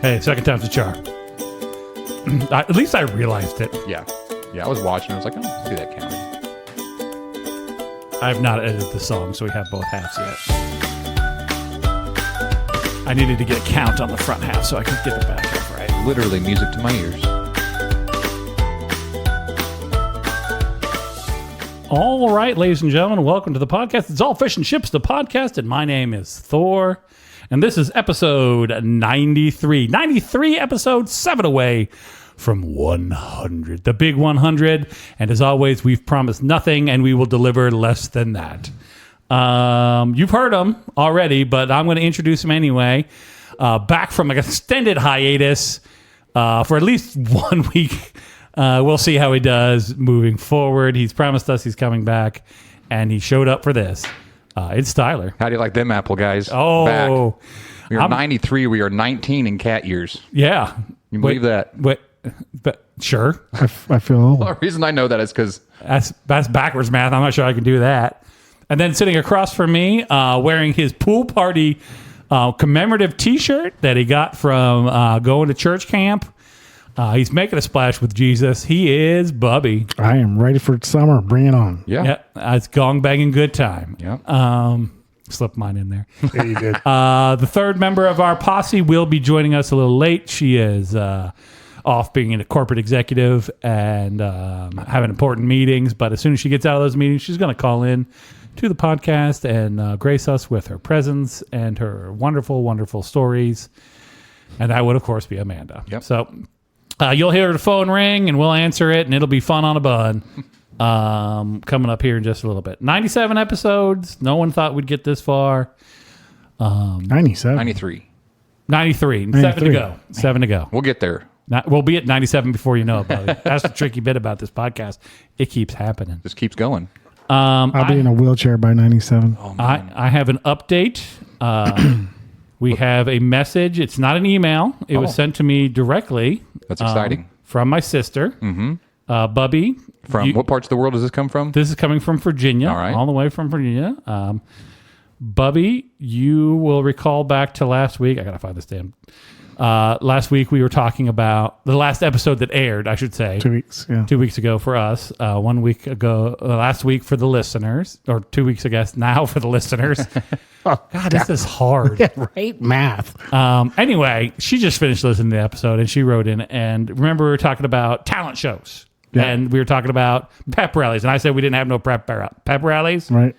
Hey, second time's a charm. At least I realized it. Yeah. Yeah, I was watching. I was like, I don't see that counting. I have not edited the song, so we have both halves yet. I needed to get a count on the front half so I could get the back half right. Literally music to my ears. All right, ladies and gentlemen, welcome to the podcast. It's All Fish and Chips, the podcast, and my name is Thor. And this is episode 93. 93, episode 7 away from 100. The big 100. And as always, we've promised nothing, and we will deliver less than that. You've heard them already, but I'm going to introduce him anyway. Back from an extended hiatus for at least 1 week. We'll see how he does moving forward. He's promised us he's coming back, and he showed up for this. It's Tyler. How do you like them apple guys? Oh. Back. We are 93. We are 19 in cat years. Yeah. You believe that? Wait, but sure. I feel old. The reason I know that is because That's backwards math. I'm not sure I can do that. And then sitting across from me, wearing his pool party commemorative T-shirt that he got from going to church camp. He's making a splash with Jesus. He is Bubby. I am ready for summer. Bring it on. yeah. It's gong banging good time. Yeah. Slipped mine in there. Yeah, you did. The third member of our posse will be joining us a little late. She is off being a corporate executive and having important meetings. But as soon as she gets out of those meetings, she's going to call in to the podcast and grace us with her presence and her wonderful, wonderful stories. And that would, of course, be Amanda. Yep. So you'll hear the phone ring and we'll answer it, and it'll be fun on a bun. Coming up here in just a little bit. 97 episodes. No one thought we'd get this far. 97. 93. 93. 7 to 93. go. 7 to go. We'll get there. We'll be at 97 before you know it, buddy. That's the tricky bit about this podcast. It keeps happening. Just keeps going. I'll be in a wheelchair by 97. Oh, man. I have an update. We have a message. It's not an email. It was sent to me directly. That's exciting. From my sister, Bubby. From what parts of the world does this come from? This is coming from Virginia, All right. all the way from Virginia. Bubby, you will recall back to last week. I got to find this damn. Last week we were talking about the last episode that aired, I should say. 2 weeks. Yeah. 2 weeks ago for us, 1 week ago, last week for the listeners, or 2 weeks ago now for the listeners. God, this is hard. Yeah, right? Math. Anyway, she just finished listening to the episode and she wrote in, and remember we were talking about talent shows. Yeah. And we were talking about pep rallies, and I said we didn't have no pep rallies. Right.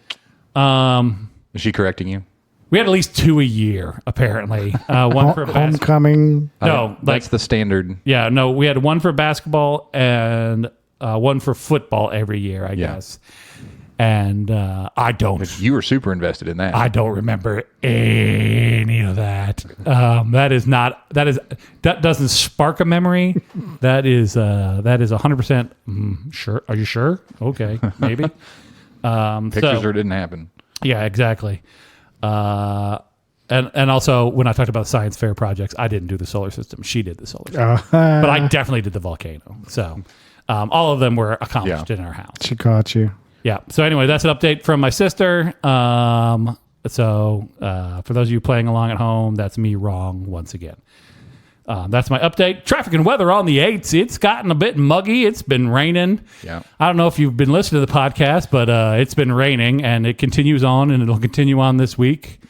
Is she correcting you? We had at least 2 a year, apparently. One for basketball. Homecoming. No, That's the standard. Yeah, no, we had one for basketball and one for football every year, I guess. And I don't. You were super invested in that. I don't remember any of that. That doesn't spark a memory. That is 100% sure. Are you sure? Okay, maybe. Pictures or it didn't happen. Yeah, exactly. And also when I talked about science fair projects, I didn't do the solar system. She did the solar system, but I definitely did the volcano. So all of them were accomplished in our house. She caught you. Yeah. So anyway, that's an update from my sister. For those of you playing along at home, that's me wrong once again. That's my update. Traffic and weather on the 8s. It's gotten a bit muggy. It's been raining. Yeah. I don't know if you've been listening to the podcast, but it's been raining, and it continues on, and it'll continue on this week.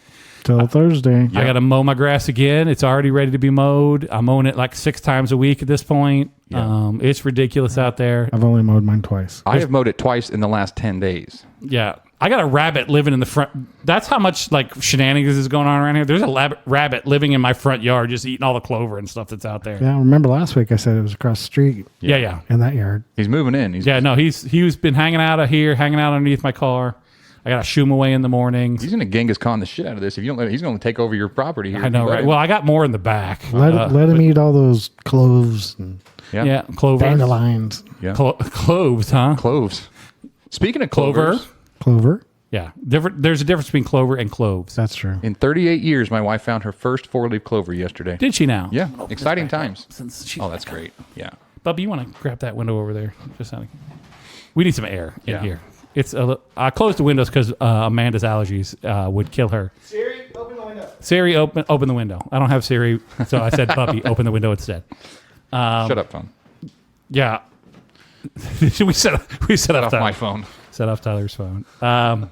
Till Thursday. I got to mow my grass again. It's already ready to be mowed. I'm mowing it like 6 times a week at this point. Yeah. It's ridiculous out there. I've only mowed mine twice. I have mowed it twice in the last 10 days. Yeah. I got a rabbit living in the front. That's how much like shenanigans is going on around here. There's a rabbit living in my front yard, just eating all the clover and stuff that's out there. Yeah, remember last week I said it was across the street Yeah. in that yard. He's moving in. He's been hanging out of here, hanging out underneath my car. I got to shoo him away in the mornings. He's going to Genghis Khan the shit out of this. If you don't let him, he's going to take over your property here. I know, right? Well, I got more in the back. Let him eat all those cloves and yeah. Clover. dandelions. Yeah. Cloves, huh? Cloves. Speaking of Clover. clovers, Clover. Yeah. There's a difference between clover and cloves. That's true. in 38 years, my wife found her first 4-leaf clover yesterday. Did she now? Yeah. Exciting times. Since she, Oh, that's great. Yeah. Bubby, you want to grab that window over there? Just sounding. We need some air in Yeah. here. I closed the windows because Amanda's allergies would kill her. Siri, open the window. Siri, open the window. I don't have Siri, so I said puppy, open the window instead. Shut up, phone. Yeah. we set up Off my phone. Set off Tyler's phone. Mowing.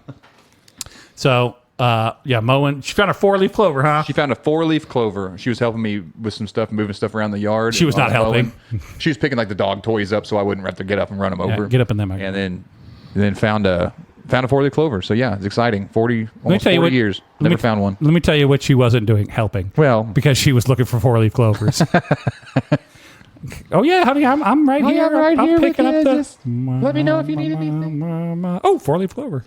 She found a 4-leaf clover, huh? She found a 4-leaf clover. She was helping me with some stuff, moving stuff around the yard. She was not helping. She was picking like the dog toys up, so I wouldn't have to get up and run them over. Get up in them. And then found a 4-leaf clover. So yeah, it's exciting. 40 years. Never found one. Let me tell you what she wasn't doing, helping. Well, because she was looking for 4-leaf clovers. Oh yeah, honey, I'm right here. I'm picking up the. Let me know if you need anything. 4-leaf clover.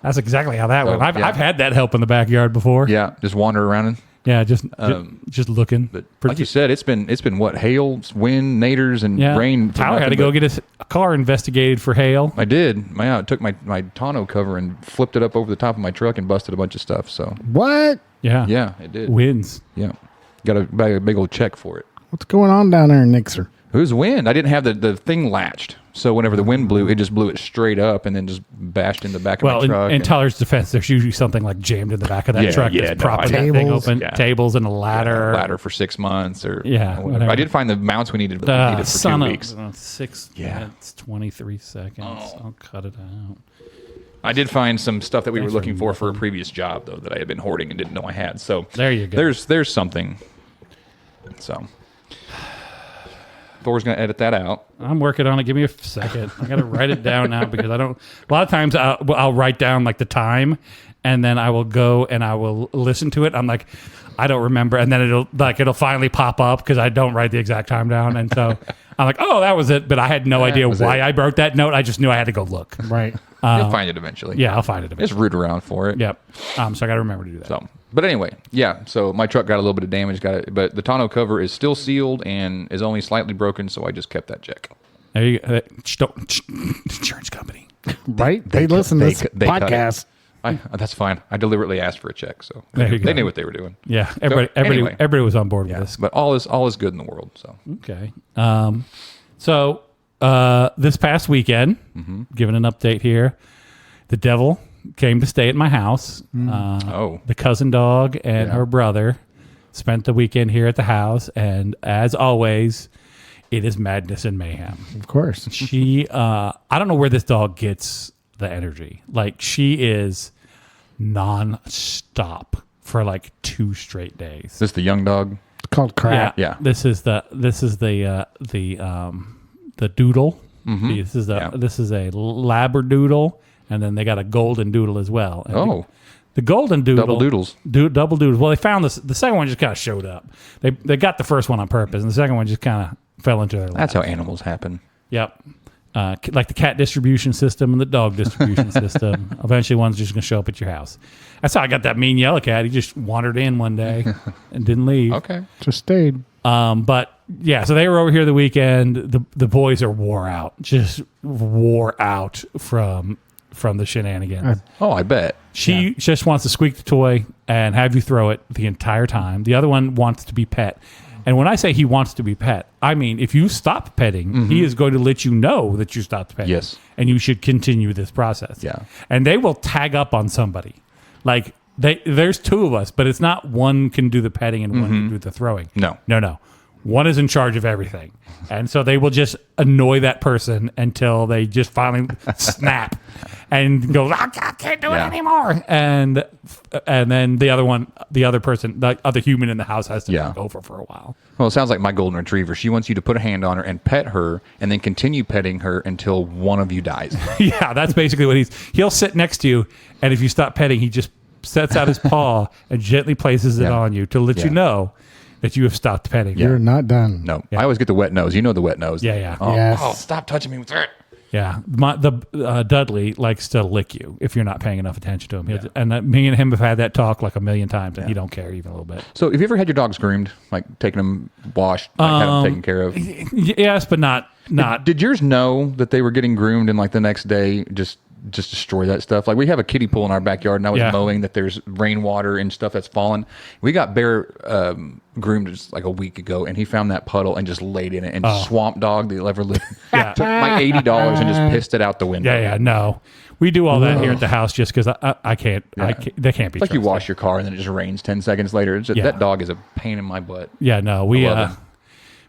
That's exactly how that went. yeah. I've had that help in the backyard before. Yeah, just wander around and. Yeah, just looking. But like you said, it's been what, hail, wind, naders, and rain. Tyler had to go get a car investigated for hail. I did. I took my tonneau cover and flipped it up over the top of my truck and busted a bunch of stuff. So What? Yeah, yeah, it did. Winds. Yeah, got a big old check for it. What's going on down there in Nixer? It was wind. I didn't have the thing latched. So whenever the wind blew, it just blew it straight up and then just bashed in the back of my truck. In Tyler's defense, there's usually something like jammed in the back of that truck that's propping that thing open. Yeah. Tables and a ladder. Ladder for 6 months or whatever. I did find the mounts we needed, for 2 weeks. 6 minutes, 23 seconds. I'll cut it out. I did find some stuff that we were looking for a previous job, though, that I had been hoarding and didn't know I had. So there you go. There's something. So Thor's going to edit that out. I'm working on it. Give me a second. I got to write it down now because I don't. A lot of times I'll write down like the time, and then I will go and I will listen to it. I'm like, I don't remember, and then it'll finally pop up because I don't write the exact time down, and so I'm like, oh, that was it. But I had no idea why I wrote that note. I just knew I had to go look. Right. You'll find it eventually. Yeah, I'll find it eventually. Just root around for it. Yep. So I got to remember to do that. So, but anyway, yeah. So my truck got a little bit of damage. But the tonneau cover is still sealed and is only slightly broken. So I just kept that check. There you go. Insurance company. Right? They listen to this podcast. That's fine. I deliberately asked for a check, so they knew what they were doing. Yeah, everybody was on board with this. But all is good in the world. So okay. This past weekend, giving an update here, the devil came to stay at my house. The cousin dog and her brother spent the weekend here at the house, and as always, it is madness and mayhem. Of course. She, I don't know where this dog gets the energy. Like, she is non-stop for like 2 straight days. Is this the young dog? It's called crap. Yeah. This is the doodle. Mm-hmm. This is a labradoodle, and then they got a golden doodle as well. And the golden doodle, double doodles. Double doodles. Well, they found this. The second one just kind of showed up. They got the first one on purpose, and the second one just kind of fell into their lap. That's how animals happen. Yep. Like the cat distribution system and the dog distribution system. Eventually, one's just going to show up at your house. That's how I got that mean yellow cat. He just wandered in one day and didn't leave. Okay. Just stayed. But yeah, so they were over here the weekend. The boys are wore out from the shenanigans. I bet. She just wants to squeak the toy and have you throw it the entire time. The other one wants to be pet. And when I say he wants to be pet, I mean, if you stop petting, he is going to let you know that you stopped petting. Yes. And you should continue this process. Yeah. And they will tag up on somebody. Like, there's 2 of us, but it's not one can do the petting and one can do the throwing. No. One is in charge of everything. And so they will just annoy that person until they just finally snap and go, I can't do it anymore. And then the other person, the other human in the house has to go over for a while. Well, it sounds like my golden retriever. She wants you to put a hand on her and pet her and then continue petting her until one of you dies. Yeah, that's basically what he'll sit next to you. And if you stop petting, he just sets out his paw and gently places it on you to let you know that you have stopped petting. You're not done. No. I always get the wet nose. You know the wet nose. Yeah. Oh, stop touching me with that. Yeah. Dudley likes to lick you if you're not paying enough attention to him. And me and him have had that talk like a million times, and he don't care even a little bit. So have you ever had your dogs groomed? Like taking them washed, had them taken care of? Yes, but not. Did yours know that they were getting groomed and like the next day just just destroy that stuff. Like we have a kiddie pool in our backyard, and I was Yeah. mowing that. There's rainwater and stuff that's fallen. We got Bear groomed just like a week ago, and he found that puddle and just laid in it. And Swamp Dog, the ever living, Yeah. took my $80 and just pissed it out the window. Yeah, no. We do all that here at the house just because I can't. They can't be. It's like you trusted. wash your car and then it just rains 10 seconds later. It's just, Yeah. That dog is a pain in my butt. Yeah, no. love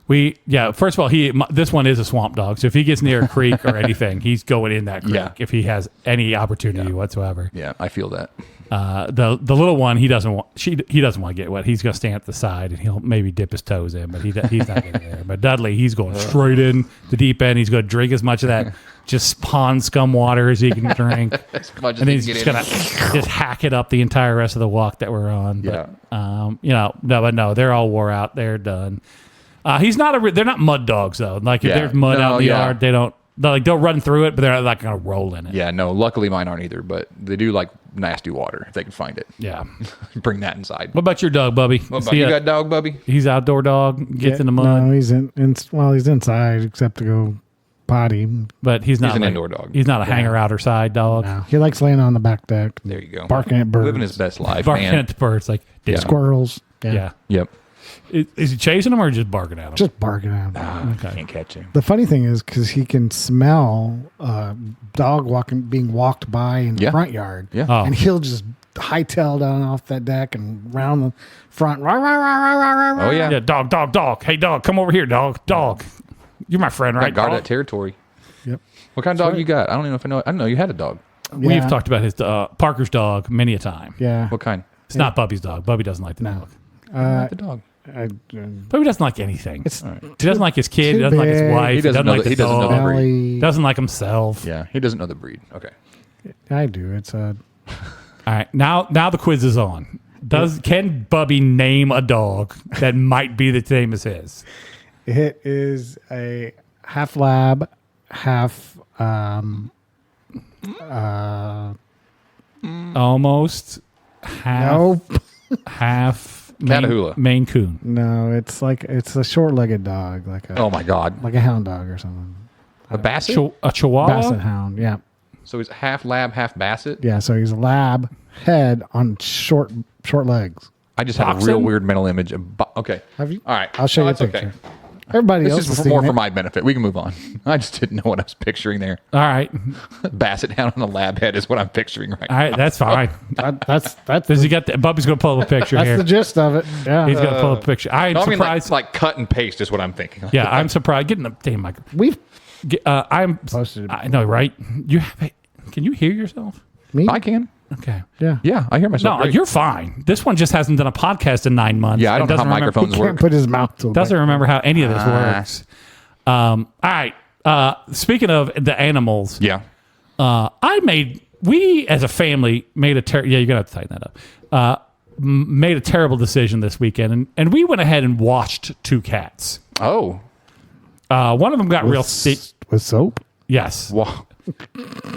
him. First of all, this one is a swamp dog. So if he gets near a creek or anything, he's going in that creek Yeah. if he has any opportunity whatsoever. Yeah, I feel that. The little one, he doesn't want to get wet. He's going to stand at the side and he'll maybe dip his toes in, but he's not getting there. But Dudley, he's going straight in the deep end. He's going to drink as much of that just pond scum water as he can drink. And then he's just going to just hack it up the entire rest of the walk that we're on. But, no, they're all wore out. They're done. They're not mud dogs though. Like if there's mud out in the yard, they'll run through it, but they're not going to roll in it. Yeah, no, luckily mine aren't either, but they do like nasty water if they can find it. Yeah. Bring that inside. What about your dog, Bubby? What about you got a dog, Bubby? He's outdoor dog, gets in the mud. No, he's he's inside except to go potty. But he's not an like- indoor dog. He's not a hanger outer side dog. No, he likes laying on the back deck, There you go. barking at birds, Living his best life, Barking man. at the birds like damn. squirrels. Yeah. Yep. Is he chasing them or just barking at them? Just barking at them. Okay. Can't catch him. The funny thing is because he can smell dog being walked by in the Yeah. front yard. Yeah. Oh. And he'll just hightail down off that deck and round the front. Rah, rah, rah, rah, rah, rah, rah. Oh, yeah. Yeah, dog. Hey, dog, come over here, dog. You're my friend, right? Guard dog? that territory. Yep. What kind of dog you got? I don't even know if I know. I didn't know you had a dog. We've Yeah. talked about his Parker's dog many a time. Yeah. What kind? It's not Bubby's dog. Bubby doesn't like the dog. The dog. Bubby doesn't like anything. It's He doesn't like his kid. He too doesn't like his big. wife. He doesn't know like the- the he doesn't know dog. the breed. belly. Doesn't like himself. Yeah, he doesn't know the breed. Okay. I do. It's a All right, now the quiz is on. Can Bubby name a dog that might be the same as his? It is a half lab, half Almost half nope. half Catahoula. Maine Coon. No, it's a short-legged dog, like Oh my God. a hound dog or something. A basset. A Chihuahua. Basset hound. Yeah. So he's half lab, half basset. Yeah, so he's a lab head on short legs. I just had a Dachshund? real weird mental image. Okay. Have you? All right. I'll show you a that's picture. okay. Everybody This else is has more seen for it. my benefit. We can move on. I just didn't know what I was picturing there. All right, Basset hound on a lab head is what I'm picturing right all right, that's fine. That's Does he got? Bubby's gonna pull up a picture that's here. the gist of it. Yeah. He's gonna pull up a picture. I'm now. I mean, surprised. like cut and paste is what I'm thinking. Yeah, I'm surprised. Getting the damn mic. We've I'm. posted it. I know, right? You have. Can you hear yourself? Me? I can. Okay. Yeah. Yeah, I hear myself. No, great. you're fine. This one just hasn't done a podcast in 9 months. Yeah, I and don't know how doesn't remember- microphones He work. can't put his mouth to it. Doesn't remember how any of this works. All right. Speaking of the animals, Yeah. we as a family made yeah, you're gonna have to tighten that up. Made a terrible decision this weekend, and we went ahead and washed 2 cats. Oh. One of them got real sick. with soap. Yes. Wow.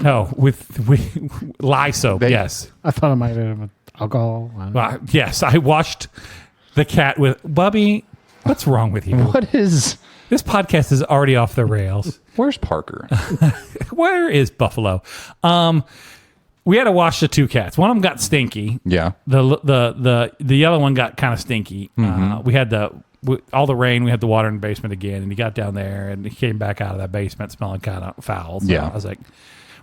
No, with lye soap. Yes. I thought I might have alcohol. Yes. I washed the cat with Bubby. What's wrong with you? What is? This podcast is already off the rails. Where's Parker? Where is Buffalo? We had to wash the 2 cats. One of them got stinky. Yeah. The yellow one got kind of stinky. We had all the rain. We had the water in the basement again, and he got down there and he came back out of that basement smelling kind of foul. So Yeah. I was like,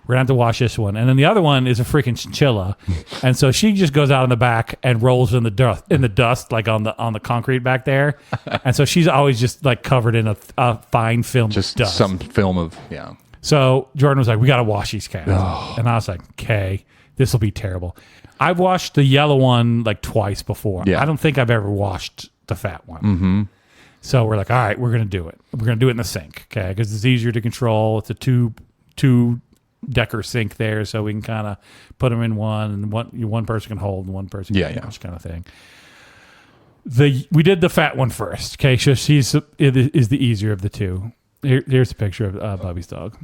we're gonna have to wash this one. And then the other one is a freaking chinchilla, and so she just goes out in the back and rolls in the dust like on the concrete back there. And so she's always just like covered in a fine film Just dust. some film of, yeah. So Jordan was like, we got to wash these cats. And I was like, okay, this will be terrible. I've washed the yellow one like twice before. Yeah. I don't think I've ever washed the fat one. Mm-hmm. So we're like, all right, we're going to do it. We're going to do it in the sink, okay? Because it's easier to control. It's a two-decker sink there, so we can kind of put them in one, and one person can hold and one person can wash kind of thing. We did the fat one first, okay? So it is the easier of the two. Here's a picture of Bubby's dog.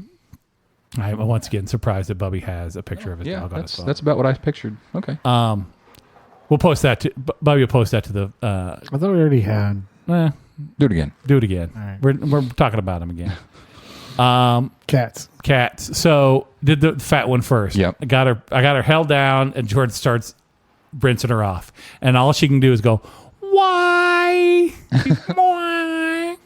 I'm once again surprised that Bubby has a picture of his dog on his phone. That's about what I pictured. Okay. We'll post that to Bubby. Will post that to the. I thought we already had. Do it again. Do it again. right. We're talking about him again. Cats. Cats. So did the fat one first. Yep. I got her held down, and Jordan starts rinsing her off, and all she can do is go, why, why,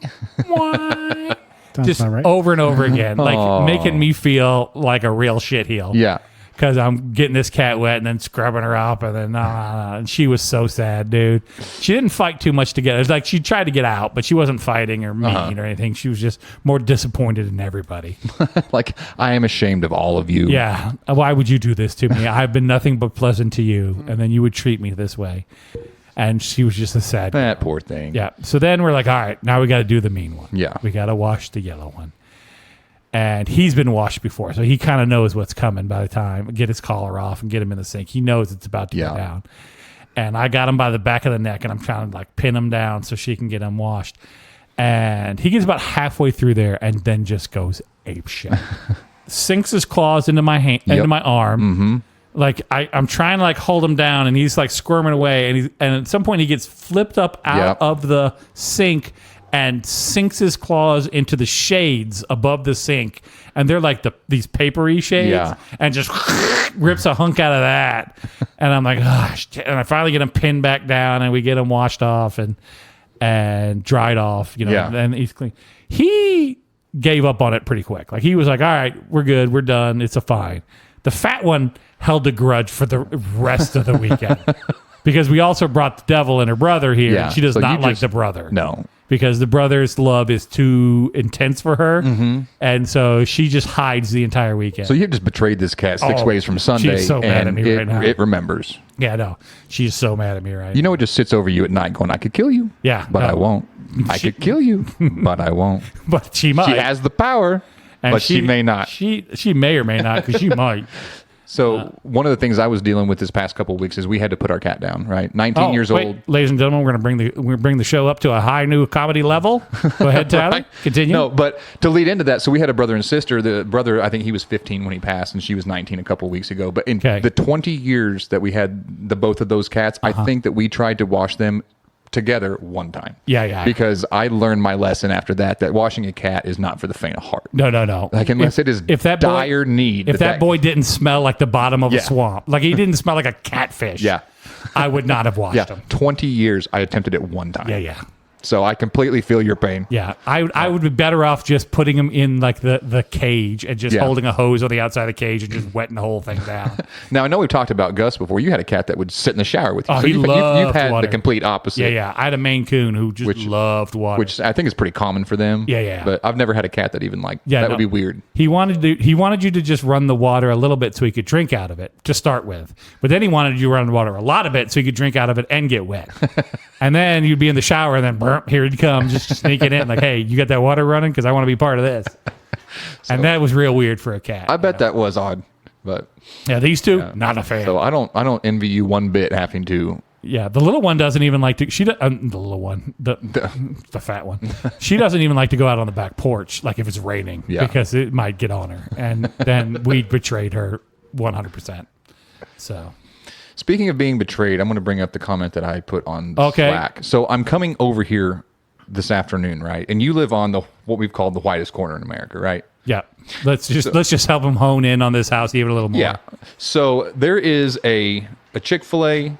why, Sounds just about right. over and over again, like making me feel like a real shitheel. Yeah. Because I'm getting this cat wet and then scrubbing her up, and then and she was so sad, dude. She didn't fight too much to get. It was like she tried to get out, but she wasn't fighting or mean or anything. She was just more disappointed in everybody. Like, I am ashamed of all of you. Yeah, why would you do this to me? I've been nothing but pleasant to you, and then you would treat me this way. And she was just a sad. That poor thing. Yeah. So then we're like, all right, now we got to do the mean one. Yeah. We got to wash the yellow one. And he's been washed before, so he kind of knows what's coming by the time get his collar off and get him in the sink. He knows it's about to go down. And I got him by the back of the neck, and I'm trying to like pin him down so she can get him washed. And he gets about halfway through there, and then just goes ape shit. Sinks his claws into my hand, into my arm. Mm-hmm. Like I'm trying to like hold him down, and he's like squirming away. And at some point he gets flipped up out of the sink and sinks his claws into the shades above the sink, and they're like these papery shades, and just rips a hunk out of that. And I'm like, gosh, and I finally get him pinned back down, and we get him washed off and dried off, and he's clean. He gave up on it pretty quick. Like he was like, all right, we're good, we're done, it's a fine. The fat one held a grudge for the rest of the weekend because we also brought the devil and her brother here, and she does not like the brother. No. Because the brother's love is too intense for her, and so she just hides the entire weekend. So you've just betrayed this cat 6 ways from Sunday, she's so mad at me right now. It remembers. Yeah, no, she's so mad at me right now. You know, it just sits over you at night going, I could kill you, but I won't. I could kill you, but I won't. But she might. She has the power, but she may not. She may or may not, because she might. So one of the things I was dealing with this past couple of weeks is we had to put our cat down, right? 19 years old. Ladies and gentlemen, we're going to bring the show up to a high new comedy level. Go ahead, Tyler. Right? Continue. No, but to lead into that, so we had a brother and sister. The brother, I think he was 15 when he passed, and she was 19 a couple of weeks ago. But in the 20 years that we had both of those cats, I think that we tried to wash them together one time. Yeah. Because I learned my lesson after that washing a cat is not for the faint of heart. No. Like unless it is dire need. If that boy didn't smell like the bottom of a swamp, like he didn't smell like a catfish, I would not have washed him. 20 years I attempted it one time. Yeah. So I completely feel your pain. Yeah, I would be better off just putting him in like the cage and just holding a hose on the outside of the cage and just wetting the whole thing down. Now, I know we've talked about Gus before. You had a cat that would sit in the shower with you. Oh, so you've had water. The complete opposite. Yeah. I had a Maine Coon who just loved water. Which I think is pretty common for them. Yeah. But I've never had a cat that even that would be weird. He wanted you to just run the water a little bit so he could drink out of it to start with. But then he wanted you to run the water a lot of it so he could drink out of it and get wet. And then you'd be in the shower and then here he comes, just sneaking in like, hey, you got that water running? Because I want to be part of this. And that was real weird for a cat. I bet that was odd. But yeah, these two, not a fan. So I don't envy you one bit having to. Yeah, the little one doesn't even like to. The little one, the fat one. She doesn't even like to go out on the back porch, like if it's raining, because it might get on her, and then we betrayed her 100%. So, speaking of being betrayed, I'm going to bring up the comment that I put on Slack. So I'm coming over here this afternoon, right? And you live on what we've called the whitest corner in America, right? Yeah. Let's just help him hone in on this house even a little more. Yeah. So there is a Chick-fil-A,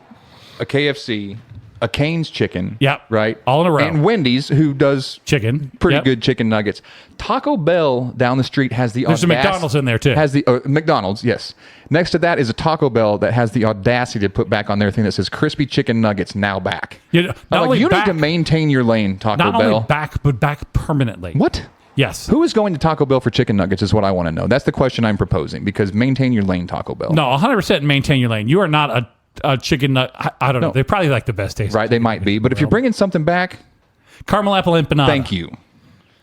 a KFC, a Cane's Chicken. Yep. Right? All in a row. And Wendy's, who does chicken. Pretty good chicken nuggets. Taco Bell down the street has the There's a McDonald's in there too. Has the McDonald's, yes. Next to that is a Taco Bell that has the audacity to put back on their thing that says crispy chicken nuggets now back. You need to maintain your lane, Taco Bell. Not only back, but back permanently. What? Yes. Who is going to Taco Bell for chicken nuggets is what I want to know. That's the question I'm proposing, because maintain your lane, Taco Bell. No, 100% maintain your lane. You are not a chicken nut. I don't know. They're probably like the best taste. Right, they might be. But if you're bringing something back. Caramel apple empanada. Thank you.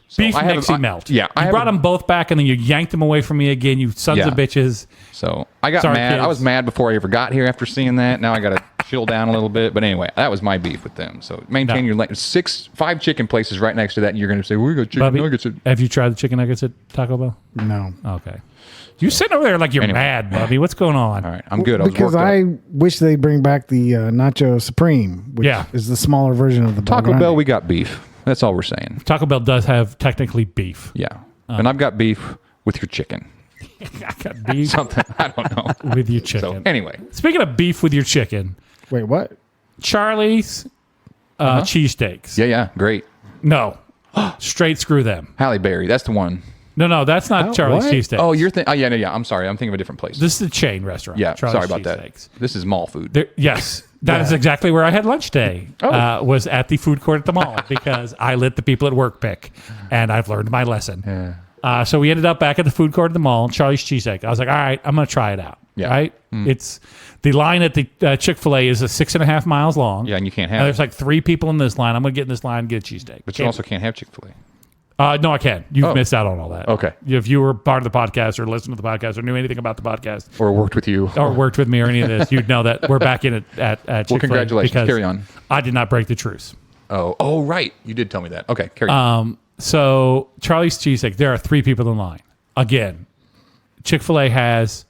So Beef Mexi melt. Yeah. You brought them both back and then you yanked them away from me again, you sons of bitches. So I got mad. Kids. I was mad before I ever got here after seeing that. Now I got to chill down a little bit. But anyway, that was my beef with them. So maintain your lane. 5 chicken places right next to that. And you're going to say, we got chicken nuggets. Have you tried the chicken nuggets at Taco Bell? No. Okay. You sitting over there like you're mad, Bubby. What's going on? All right. I'm good. Because I wish they'd bring back the Nacho Supreme, which is the smaller version of the Taco Bell, we got beef. That's all we're saying. Taco Bell does have technically beef. Yeah. And I've got beef with your chicken. I got beef Something. I don't know. with your chicken. So anyway. Speaking of beef with your chicken, Wait, what? Charlie's cheesesteaks. Yeah. Great. No. Straight screw them. Halle Berry. That's the one. No, that's not Oh, Charlie's what? cheesesteaks. Oh, you're thinking. Oh, yeah. I'm sorry. I'm thinking of a different place. This is a chain restaurant. yeah. Charlie's Sorry about that. Cheesesteaks. This is mall food. Yes, that is exactly where I had lunch today. Oh. Was at the food court at the mall because I let the people at work pick, and I've learned my lesson. Yeah. So we ended up back at the food court at the mall, Charlie's Cheesesteak. I was like, all right, I'm going to try it out. Yeah. Right? It's the line at the Chick-fil-A is 6.5 miles long. Yeah, and you can't And have there's it. like 3 people in this line. I'm going to get in this line and get a cheesesteak. But you also can't have Chick-fil-A. No, I can. You've missed out on all that. Okay. If you were part of the podcast or listened to the podcast or knew anything about the podcast Or worked with you. or worked with me or any of this, you'd know that we're back in it at Chick-fil-A. Well, congratulations. because Carry on. I did not break the truce. Oh, right. You did tell me that. Okay, carry on. So Charlie's Cheesesteak, there are 3 people in line. Again, Chick-fil-A has,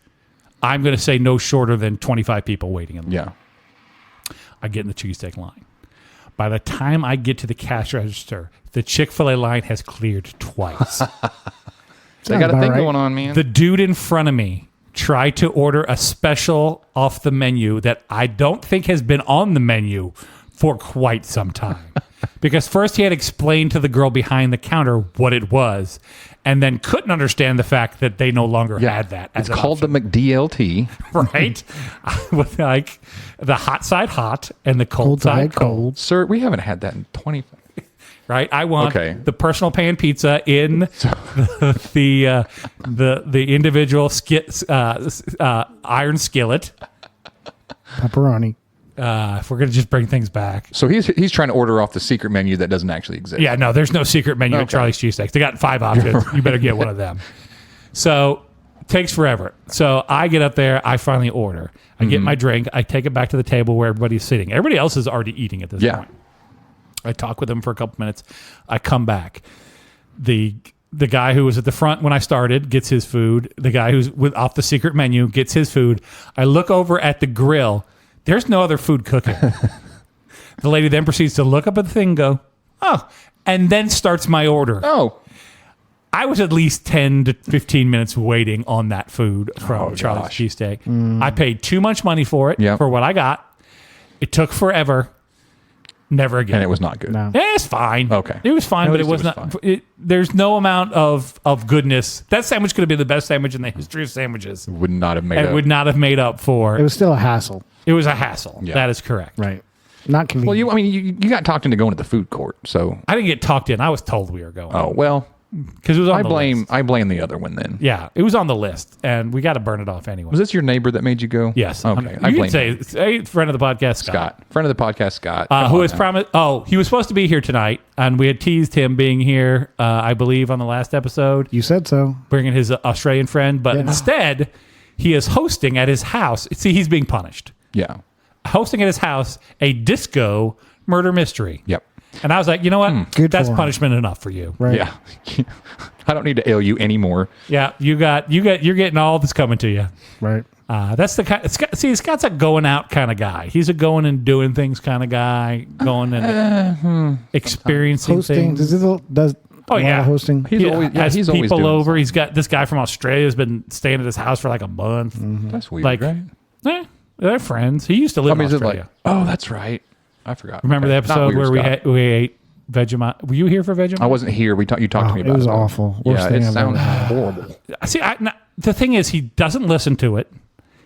I'm going to say, no shorter than 25 people waiting in line. Yeah. I get in the cheesesteak line. By the time I get to the cash register, the Chick-fil-A line has cleared twice. They got a about thing right. going on, man. The dude in front of me tried to order a special off the menu that I don't think has been on the menu for quite some time. Because first he had explained to the girl behind the counter what it was, and then couldn't understand the fact that they no longer had that. It's called the McDLT. right? With like the hot side hot and the cold side cold. Sir, we haven't had that in 20. Right? I want Okay. the personal pan pizza in the individual iron skillet. Pepperoni. If we're gonna just bring things back. So he's trying to order off the secret menu that doesn't actually exist. Yeah, no, there's no secret menu at Charlie's Cheesesteaks. They got 5 options. You better get one of them. So takes forever. So I get up there. I finally order. I get my drink. I take it back to the table where everybody's sitting. Everybody else is already eating at this point. I talk with them for a couple minutes. I come back. The guy who was at the front when I started gets his food. The guy who's off the secret menu gets his food. I look over at the grill. There's no other food cooking. The lady then proceeds to look up at the thing and go, oh, and then starts my order. Oh. I was at least 10 to 15 minutes waiting on that food from Charlie's Cheesesteak. I paid too much money for it, for what I got. It took forever. Never again. And it was not good. No. It's fine. Okay. It was fine, At but it least was it was not. There's no amount of goodness. That sandwich could have been the best sandwich in the history of sandwiches. Would not have made It up. would not have made up for. It was still a hassle. It was a hassle. Yeah. That is correct. Right. Not convenient. Well, you got talked into going to the food court, so. I didn't get talked in. I was told we were going. Oh, well. Because it was on I the blame list. I blame the other one then. Yeah, it was on the list, and we got to burn it off anyway. Was this your neighbor that made you go? Yes. Okay. You I can blame say him. it's a friend of the podcast, Scott. Friend of the podcast, Scott. Who has promised? Oh, he was supposed to be here tonight, and we had teased him being here. I believe on the last episode, You said so. bringing his Australian friend, but Yeah. instead, he is hosting at his house. See, he's being punished. Yeah. Hosting at his house a disco murder mystery. Yep. And I was like, you know what? Good That's for him. punishment enough for you. Right. Yeah. I don't need to ail you anymore. Yeah, you're getting all that's coming to you. Right. That's the kind. Scott's a going out kind of guy. He's a going and doing things kind of guy. Going and experiencing Hosting. things. Does Oh, a lot yeah. of hosting? He's always has he's always people doing over. He's got this guy from Australia has been staying at his house for like a month. something. That's weird, Like, right? they're friends. He used to live I mean, in is it Australia. like, oh, that's right. I forgot. Remember the Okay. Not episode weird, where Scott. we ate Vegemite? Were you here for Vegemite? I wasn't here. You talked to me It about was it. awful. Worst Yeah, thing it I've sounds ever had. horrible. See, the thing is, he doesn't listen to it.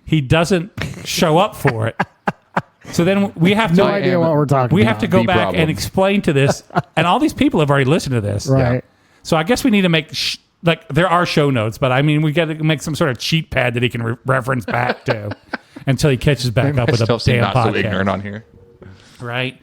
He doesn't show up for it. So then we have to. No idea what we're talking We about. have to go The back problem. and explain to this, and all these people have already listened to this. Right. So I guess we need to make like there are show notes, but I mean we got to make some sort of cheat pad that he can reference back to until he catches back up with a Still seem damn not so podcast, ignorant on here. right?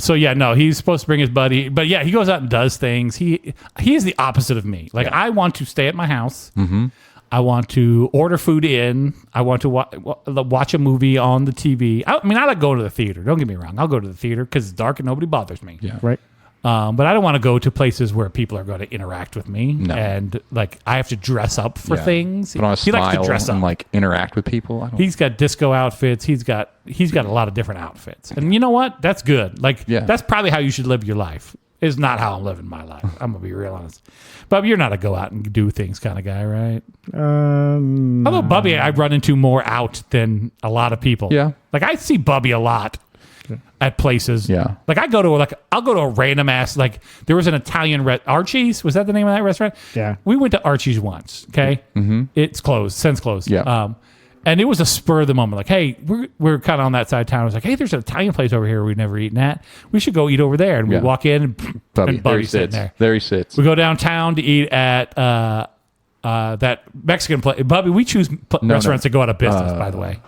So yeah, no, he's supposed to bring his buddy, but yeah, he goes out and does things. He is the opposite of me. Like I want to stay at my house. Mm-hmm. I want to order food in. I want to watch a movie on the TV. I mean, I like going to the theater. Don't get me wrong. I'll go to the theater because it's dark and nobody bothers me. Yeah. Right. But I don't want to go to places where people are going to interact with me. No. And like I have to dress up for Yeah. things. Put on a he likes to smile dress up. and like interact with people. I don't, He's got disco outfits. He's got a lot of different outfits. And you know what? That's good. Like Yeah. that's probably how you should live your life. Is not how I'm living my life. I'm gonna be real honest. Bubby, you're not a go out and do things kind of guy, right? Although Bubby, I run into more out than a lot of people. Yeah. Like I see Bubby a lot at places. Yeah. Like I'll go to a random ass, like there was an Italian Archie's. Was that the name of that restaurant? Yeah. We went to Archie's once. Okay. Mm-hmm. It's closed. Since closed. Yeah. And it was a spur of the moment. Like, hey, we're kind of on that side of town. I was like, hey, there's an Italian place over here we've never eaten at. We should go eat over there. And we walk in and Bubby's sitting there. There he sits. We go downtown to eat at that Mexican place. Bubby, we choose restaurants that go out of business, by the way.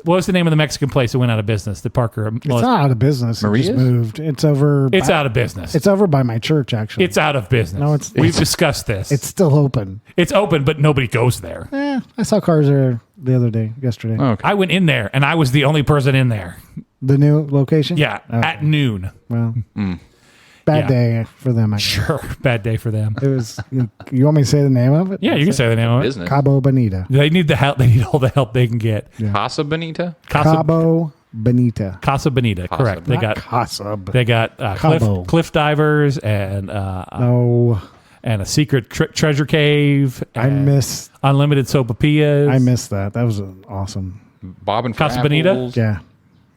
What was the name of the Mexican place that went out of business that Parker? It's not out of business. Maria's? It just moved. It's over. It's out of business. It's over by my church, actually. It's out of business. No, We've discussed this. It's still open. It's open, but nobody goes there. I saw cars there the other day, yesterday. Oh, okay. I went in there, and I was the only person in there. The new location? Yeah, at noon. Well, bad Yeah. day for them, I guess. Sure, bad day for them. It was. You want me to say the name of it? Yeah, you can say the name of it. Business. Cabo Bonita. They need the help. They need all the help they can get. Casa Bonita? Cabo Bonita. Casa Bonita, correct. They got Casa. they got Cabo. cliff divers and No, a secret treasure cave. I and miss. unlimited sopapillas. I missed that. That was awesome. Bob and Casa Frapples. Bonita? Yeah,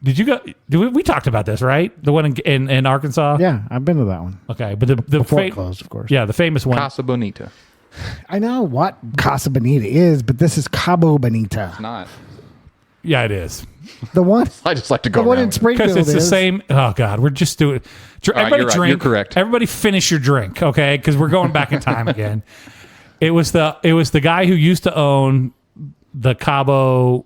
Did you go? We talked about this, right? The one in Arkansas. yeah. I've been to that one Okay, but the before it closed, of course. yeah, the famous one. Casa Bonita. I know what Casa Bonita is, but this is Cabo Bonita. Not. Yeah, it is The one. I just like to The go one in around. Springfield because it's the is. same. Oh God, we're just doing. Everybody you're right. drink. You're correct. Everybody finish your drink, okay? Because we're going back in time again. It was the guy who used to own the Cabo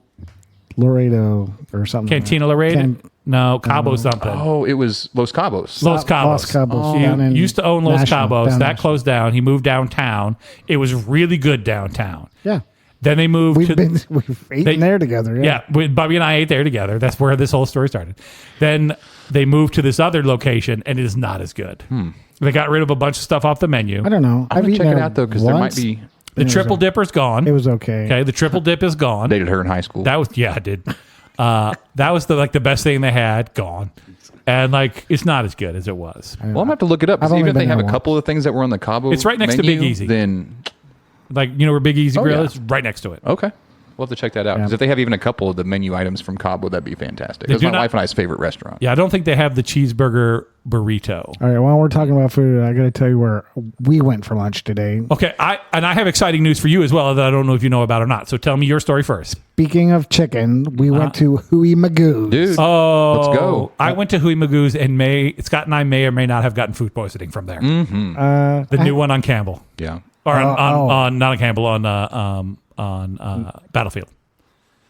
Laredo or something. Cantina Laredo. No, Cabo something. Oh, it was Los Cabos. Los Cabos. Los Cabos. He down in used to own Los National, Cabos. down That National. closed down. He moved downtown. It was really good downtown. Yeah, Then they moved we've to eaten there together. yeah, Bubby and I ate there together. That's where this whole story started. Then they moved to this other location, and it is not as good. They got rid of a bunch of stuff off the menu. I don't know. I'm I've gonna eaten check it there out though, because there might once. be. The triple dipper's gone. It was okay. Okay, the triple dip is gone. Dated her in high school. That was I did. That was the best thing they had gone, and it's not as good as it was. well, I'm gonna have to look it up. 'Cause I've even only if they been have a there couple of things that were on the Cabo, It's right next to menu, Big Easy. Then Where Big Easy Grill yeah. is, right next to it. okay, we'll have to check that out. Because if they have even a couple of the menu items from Cabo, that'd be fantastic. They That's do my not- wife and I's favorite restaurant. Yeah, I don't think they have the cheeseburger burrito. All right. While we're talking about food, I got to tell you where we went for lunch today. Okay, I have exciting news for you as well that I don't know if you know about or not. So tell me your story first. Speaking of chicken, we went to Huey Magoo's. Dude, Oh, let's go. I went to Huey Magoo's and Scott and I may or may not have gotten food poisoning from there. Mm. The new one on Campbell, Yeah. or Oh. on not on Campbell, on Battlefield.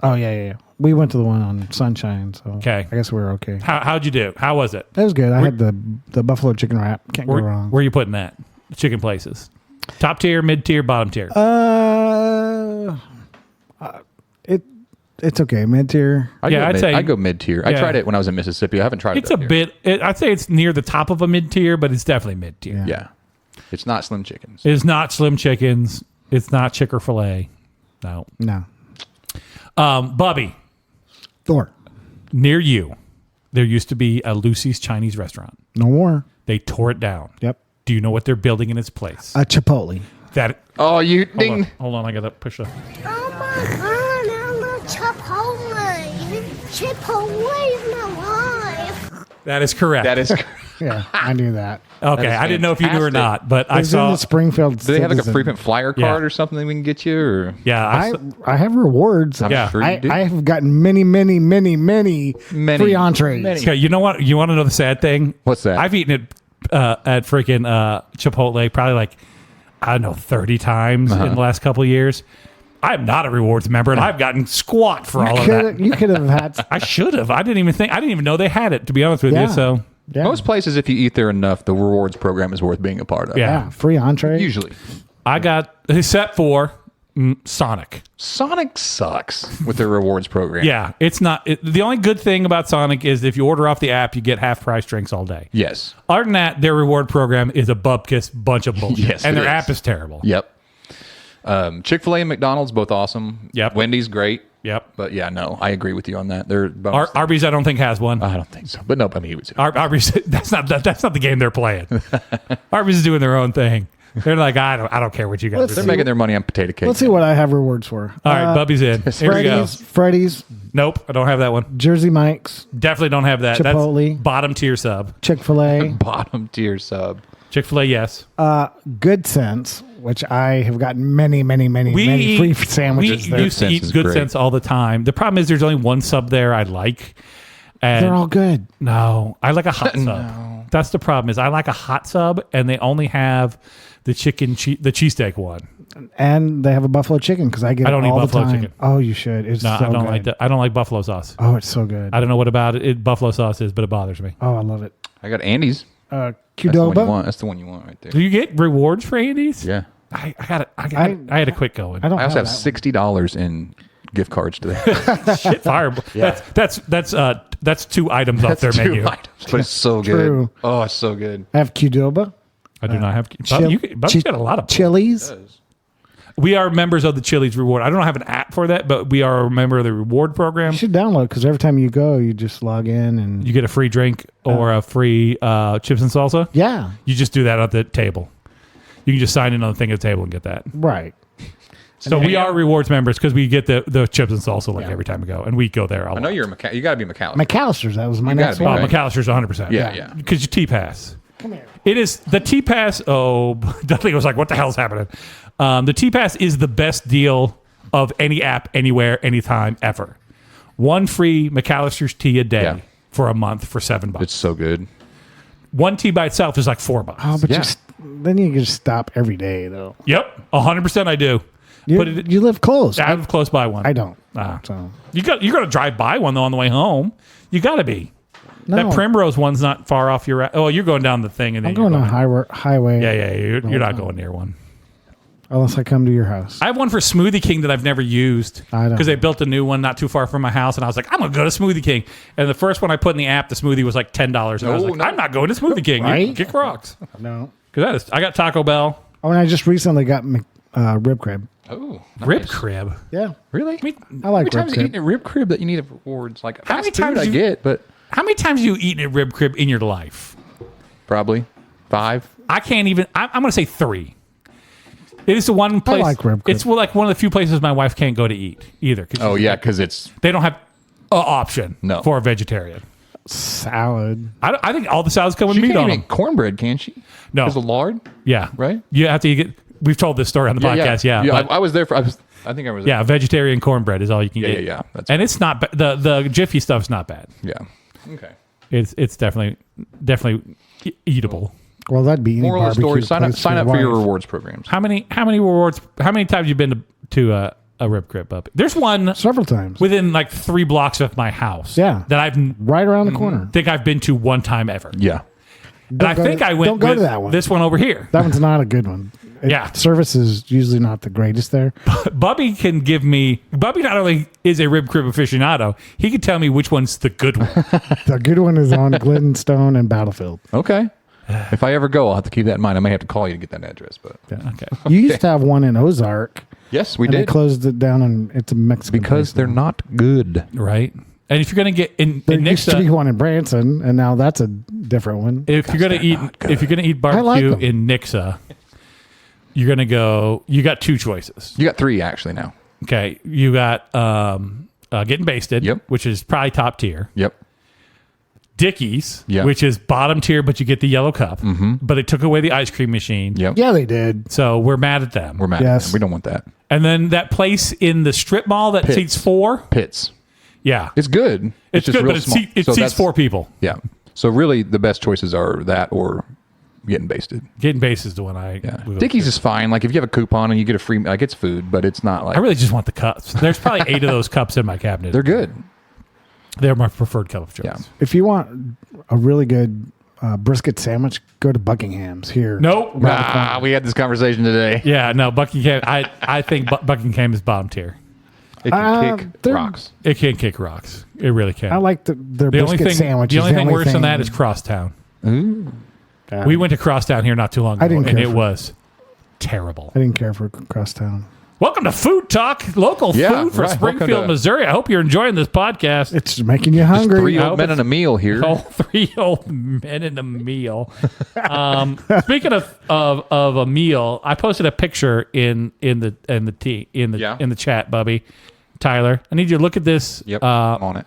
Oh yeah. We went to the one on Sunshine, so Okay. I guess we were okay. How'd you do? How was it? It was good. I had the buffalo chicken wrap. Can't go wrong. Where are you putting that? Chicken places. Top tier, mid tier, bottom tier. It's okay. Mid tier. I'd go mid tier. I Yeah. tried it when I was in Mississippi. I haven't tried It's it. a up here. bit. I'd say it's near the top of a mid tier, but it's definitely mid tier. Yeah. It's not Slim Chickens. It's not Slim Chickens. It's not Chick-fil-A. No. No. Bubby, Thor. near you, there used to be a Lucy's Chinese restaurant. No more. They tore it down. Yep. Do you know what they're building in its place? A Chipotle. That. Oh, you ding. Hold on. I got to push up. Oh my god, I love Chipotle. Chipotle is my life. That is correct. That is. Yeah, I knew that. Okay, is I didn't know if you knew or fantastic. not, but I It's in saw. the Springfield. Do they have like a Citizen. frequent flyer Yeah. card or something that we can get you? Or Yeah, I have rewards. I'm Yeah. sure you I do. have gotten many free entrees. Many. okay. You know what? You want to know the sad thing? What's that? I've eaten it at freaking Chipotle probably I don't know 30 times in the last couple of years. I'm not a rewards member, and I've gotten squat for all of that. You could have had. I should have. I didn't even know they had it. To be honest with Yeah. you, so Yeah, Most places, if you eat there enough, the rewards program is worth being a part of. Yeah. yeah, free entree. Usually. I got except for Sonic. Sonic sucks with their rewards program. Yeah, it's not. The only good thing about Sonic is if you order off the app, you get half price drinks all day. Yes. Other than that, their reward program is a bupkis bunch of bullshit. Yes, and it their is. app is terrible. Yep. Chick-fil-A and McDonald's, both awesome. Yep. Wendy's, great. Yep. But yeah, no, I agree with you on that. They're bonus. Arby's, I don't think has one. I don't think so. But no, I mean, he was. Arby's, that's not the game they're playing. Arby's is doing their own thing. They're like, I don't care what you guys are They're doing. making their money on potato cake. Let's see what I have rewards for. All right, Bubby's in. Here we go. Freddy's, Nope, I don't have that one. Jersey Mike's, Definitely don't have that. Chipotle. That's bottom tier sub. Chick-fil-A, Bottom tier sub. Chick-fil-A, yes. Good Sense, which I have gotten many free sandwiches We there. used to Sense eat is Good great. Sense all the time. The problem is there's only one sub there I like. And They're all good. No, I like a hot sub. That's the problem is I like a hot sub, and they only have the the cheesesteak one. And they have a buffalo chicken because I get I don't it eat all buffalo the time. chicken. Oh, you should. It's No, so I don't good. like that. I don't like buffalo sauce. Oh, it's so good. I don't know what about it buffalo sauce is, but it bothers me. Oh, I love it. I got Andy's. That's the one you Qdoba. want. That's the one you want right there. Do you get rewards for Andy's? Yeah. I had to quit going. I don't I also have that one. $60 in gift cards today. Shit, fire. Yeah. That's 2 items off their Two menu. items, but it's so good. True. Oh, it's so good. I have Qdoba. I do not have. Chil- Bubby's got a lot of. Chili's. We are members of the Chili's reward. I don't have an app for that, but we are a member of the reward program. You should download because every time you go, you just log in and You get a free drink or a free chips and salsa. yeah, You just do that at the table. You can just sign in on the thing at the table and get that. right. So we are rewards members because we get the chips and salsa like every time we go, and we go there. I know you're a you got to be McAllister. McAllister's. That was my You next gotta be, one. Oh, right. McAllister's 100%. Yeah. Because you T-Pass. Come here. It is the T-Pass. Oh, Dudley was like, what the hell's happening? The T-Pass is the best deal of any app, anywhere, anytime, ever. One free McAllister's tea a day Yeah. for a month for $7. It's so good. One tea by itself is like $4. Oh, but Yeah. then you can just stop every day though. Yep, 100% I do. You live close. I live close by one. I don't. Ah. So You're going to drive by one though on the way home. You got to be. no, That Primrose one's not far off your. Oh, you're going down the thing, and then I'm going you're on highway. Yeah, you're not going near one. Unless I come to your house. I have one for Smoothie King that I've never used I don't because they built a new one not too far from my house, and I was like, I'm gonna go to Smoothie King. And the first one I put in the app, the smoothie was like $10, and I was No, like, no. I'm not going to Smoothie King. Right? You kick rocks. No. Because I got Taco Bell, Oh, and I just recently got rib crib. Oh, Rib Crib. Yeah. Really? I like How many rib times have you crib. eaten a rib crib that you need rewards? Like How many fast food, times I you- get, but How many times have you eaten a Rib Crib in your life? probably 5. I can't even. I'm gonna say 3. It is the one place. like Rib Crib. It's like one of the few places my wife can't go to eat either. 'cause Oh yeah, because it's they don't have an option No. for a vegetarian. Salad. I think all the salads come with she meat can't on even them. eat cornbread, can she? No. Because of lard, Yeah. right? You have to get. We've told this story on the podcast. Yeah. yeah. but- I was there for. I think I was. yeah. Vegetarian cornbread is all you can get. yeah. That's And it's not the Jiffy stuff's not bad. yeah. Okay. It's definitely eatable. Well, that'd be any Moral of the barbecue story: place sign up for your wife. rewards programs. How many rewards? How many times have you been to a Rib Crib up? There's one Several times. within like 3 blocks of my house. Yeah. That I've Right around the corner. think I've been to one time ever. Yeah. And I go think to- I went don't go with to that one. this one over here. That one's not a good one. Yeah. Service is usually not the greatest there. Bubby can give me. Bubby not only is a Rib Crib aficionado, he can tell me which one's the good one. The good one is on Gliddenstone and Battlefield. Okay. If I ever go, I'll have to keep that in mind. I may have to call you to get that address, but Okay. You used to have one in Ozark. yes, we And they did closed it down, and it's a Mexican because place they're now. not good. Right. And if you're gonna get in There used to be Nixa, one in Branson, and now that's a different one. if you're gonna eat barbecue them. in Nixa, you're gonna go. You got 2 choices. You got 3 actually now. Okay. You got Getting Basted, Yep. which is probably top tier. Yep. Dickies, Yeah. which is bottom tier, but you get the yellow cup. Mm-hmm. But they took away the ice cream machine. Yep. Yeah, they did. So we're mad at them. We're mad. Yes. At them. We don't want that. And then that place in the strip mall that Pits. seats 4. Pits. Yeah. It's good. It's just good, real but small. it So seats that's- 4 people. Yeah. So really, the best choices are that or Getting Basted. Getting Based is the one I. Yeah. we go Dickies to. is fine. Like if you have a coupon and you get a free, like it's food, but it's not like I really just want the cups. There's probably 8 of those cups in my cabinet. they're good. They're my preferred cup of choice. Yeah. If you want a really good brisket sandwich, go to Buckingham's here. Nope. We had this conversation today. Yeah, no, Buckingham. I think Buckingham is bottom tier. It can kick they're- rocks. It can kick rocks. It really can. I like their the only brisket thing. sandwich. The is only thing worse than that is Crosstown. We went to Crosstown here not too long ago, I didn't and care it for- was terrible. I didn't care for Crosstown. Welcome to Food Talk, local Yeah, food for right. Welcome Springfield, to- Missouri. I hope you're enjoying this podcast. It's making you hungry. Three I old hope men it's- and a meal here. Oh, 3 old men and a meal. Speaking of a meal, I posted a picture in the chat, Bubby. Tyler, I need you to look at this. Yep, I'm on it.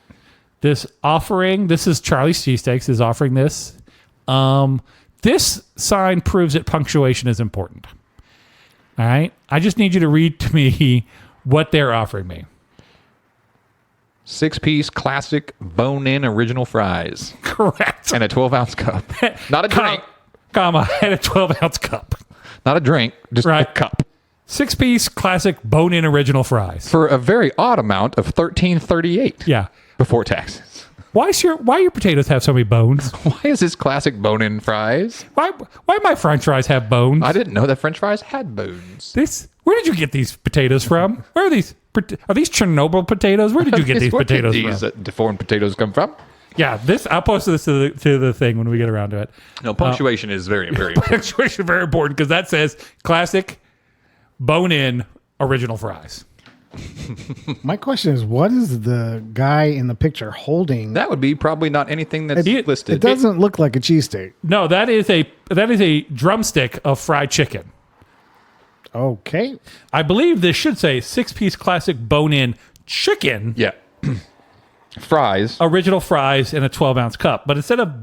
This offering. This is Charlie's Cheesesteaks is offering this. This sign proves that punctuation is important. All right. I just need you to read to me what they're offering me. 6-piece classic bone-in original fries Correct. and a 12-ounce cup. Not a drink. Comma, and a 12-ounce cup. Not a drink. Just a Right. cup. 6-piece classic bone-in original fries. For a very odd amount of $13.38 Yeah. before taxes. Why your potatoes have so many bones? Why is this classic bone-in fries? Why my French fries have bones? I didn't know that French fries had bones. Where did you get these potatoes from? Where are these? Are these Chernobyl potatoes? Where did you get these Where did potatoes these from? deformed potatoes come from? Yeah, I'll post this to the thing when we get around to it. No, punctuation is very, very important. Punctuation is very important because that says classic bone-in original fries. My question is, what is the guy in the picture holding? That would be probably not anything that's listed. It doesn't look like a cheesesteak. No, that is a drumstick of fried chicken. Okay. I believe this should say 6-piece classic bone-in chicken, Yeah. Fries. original fries, and a 12-ounce cup. But instead of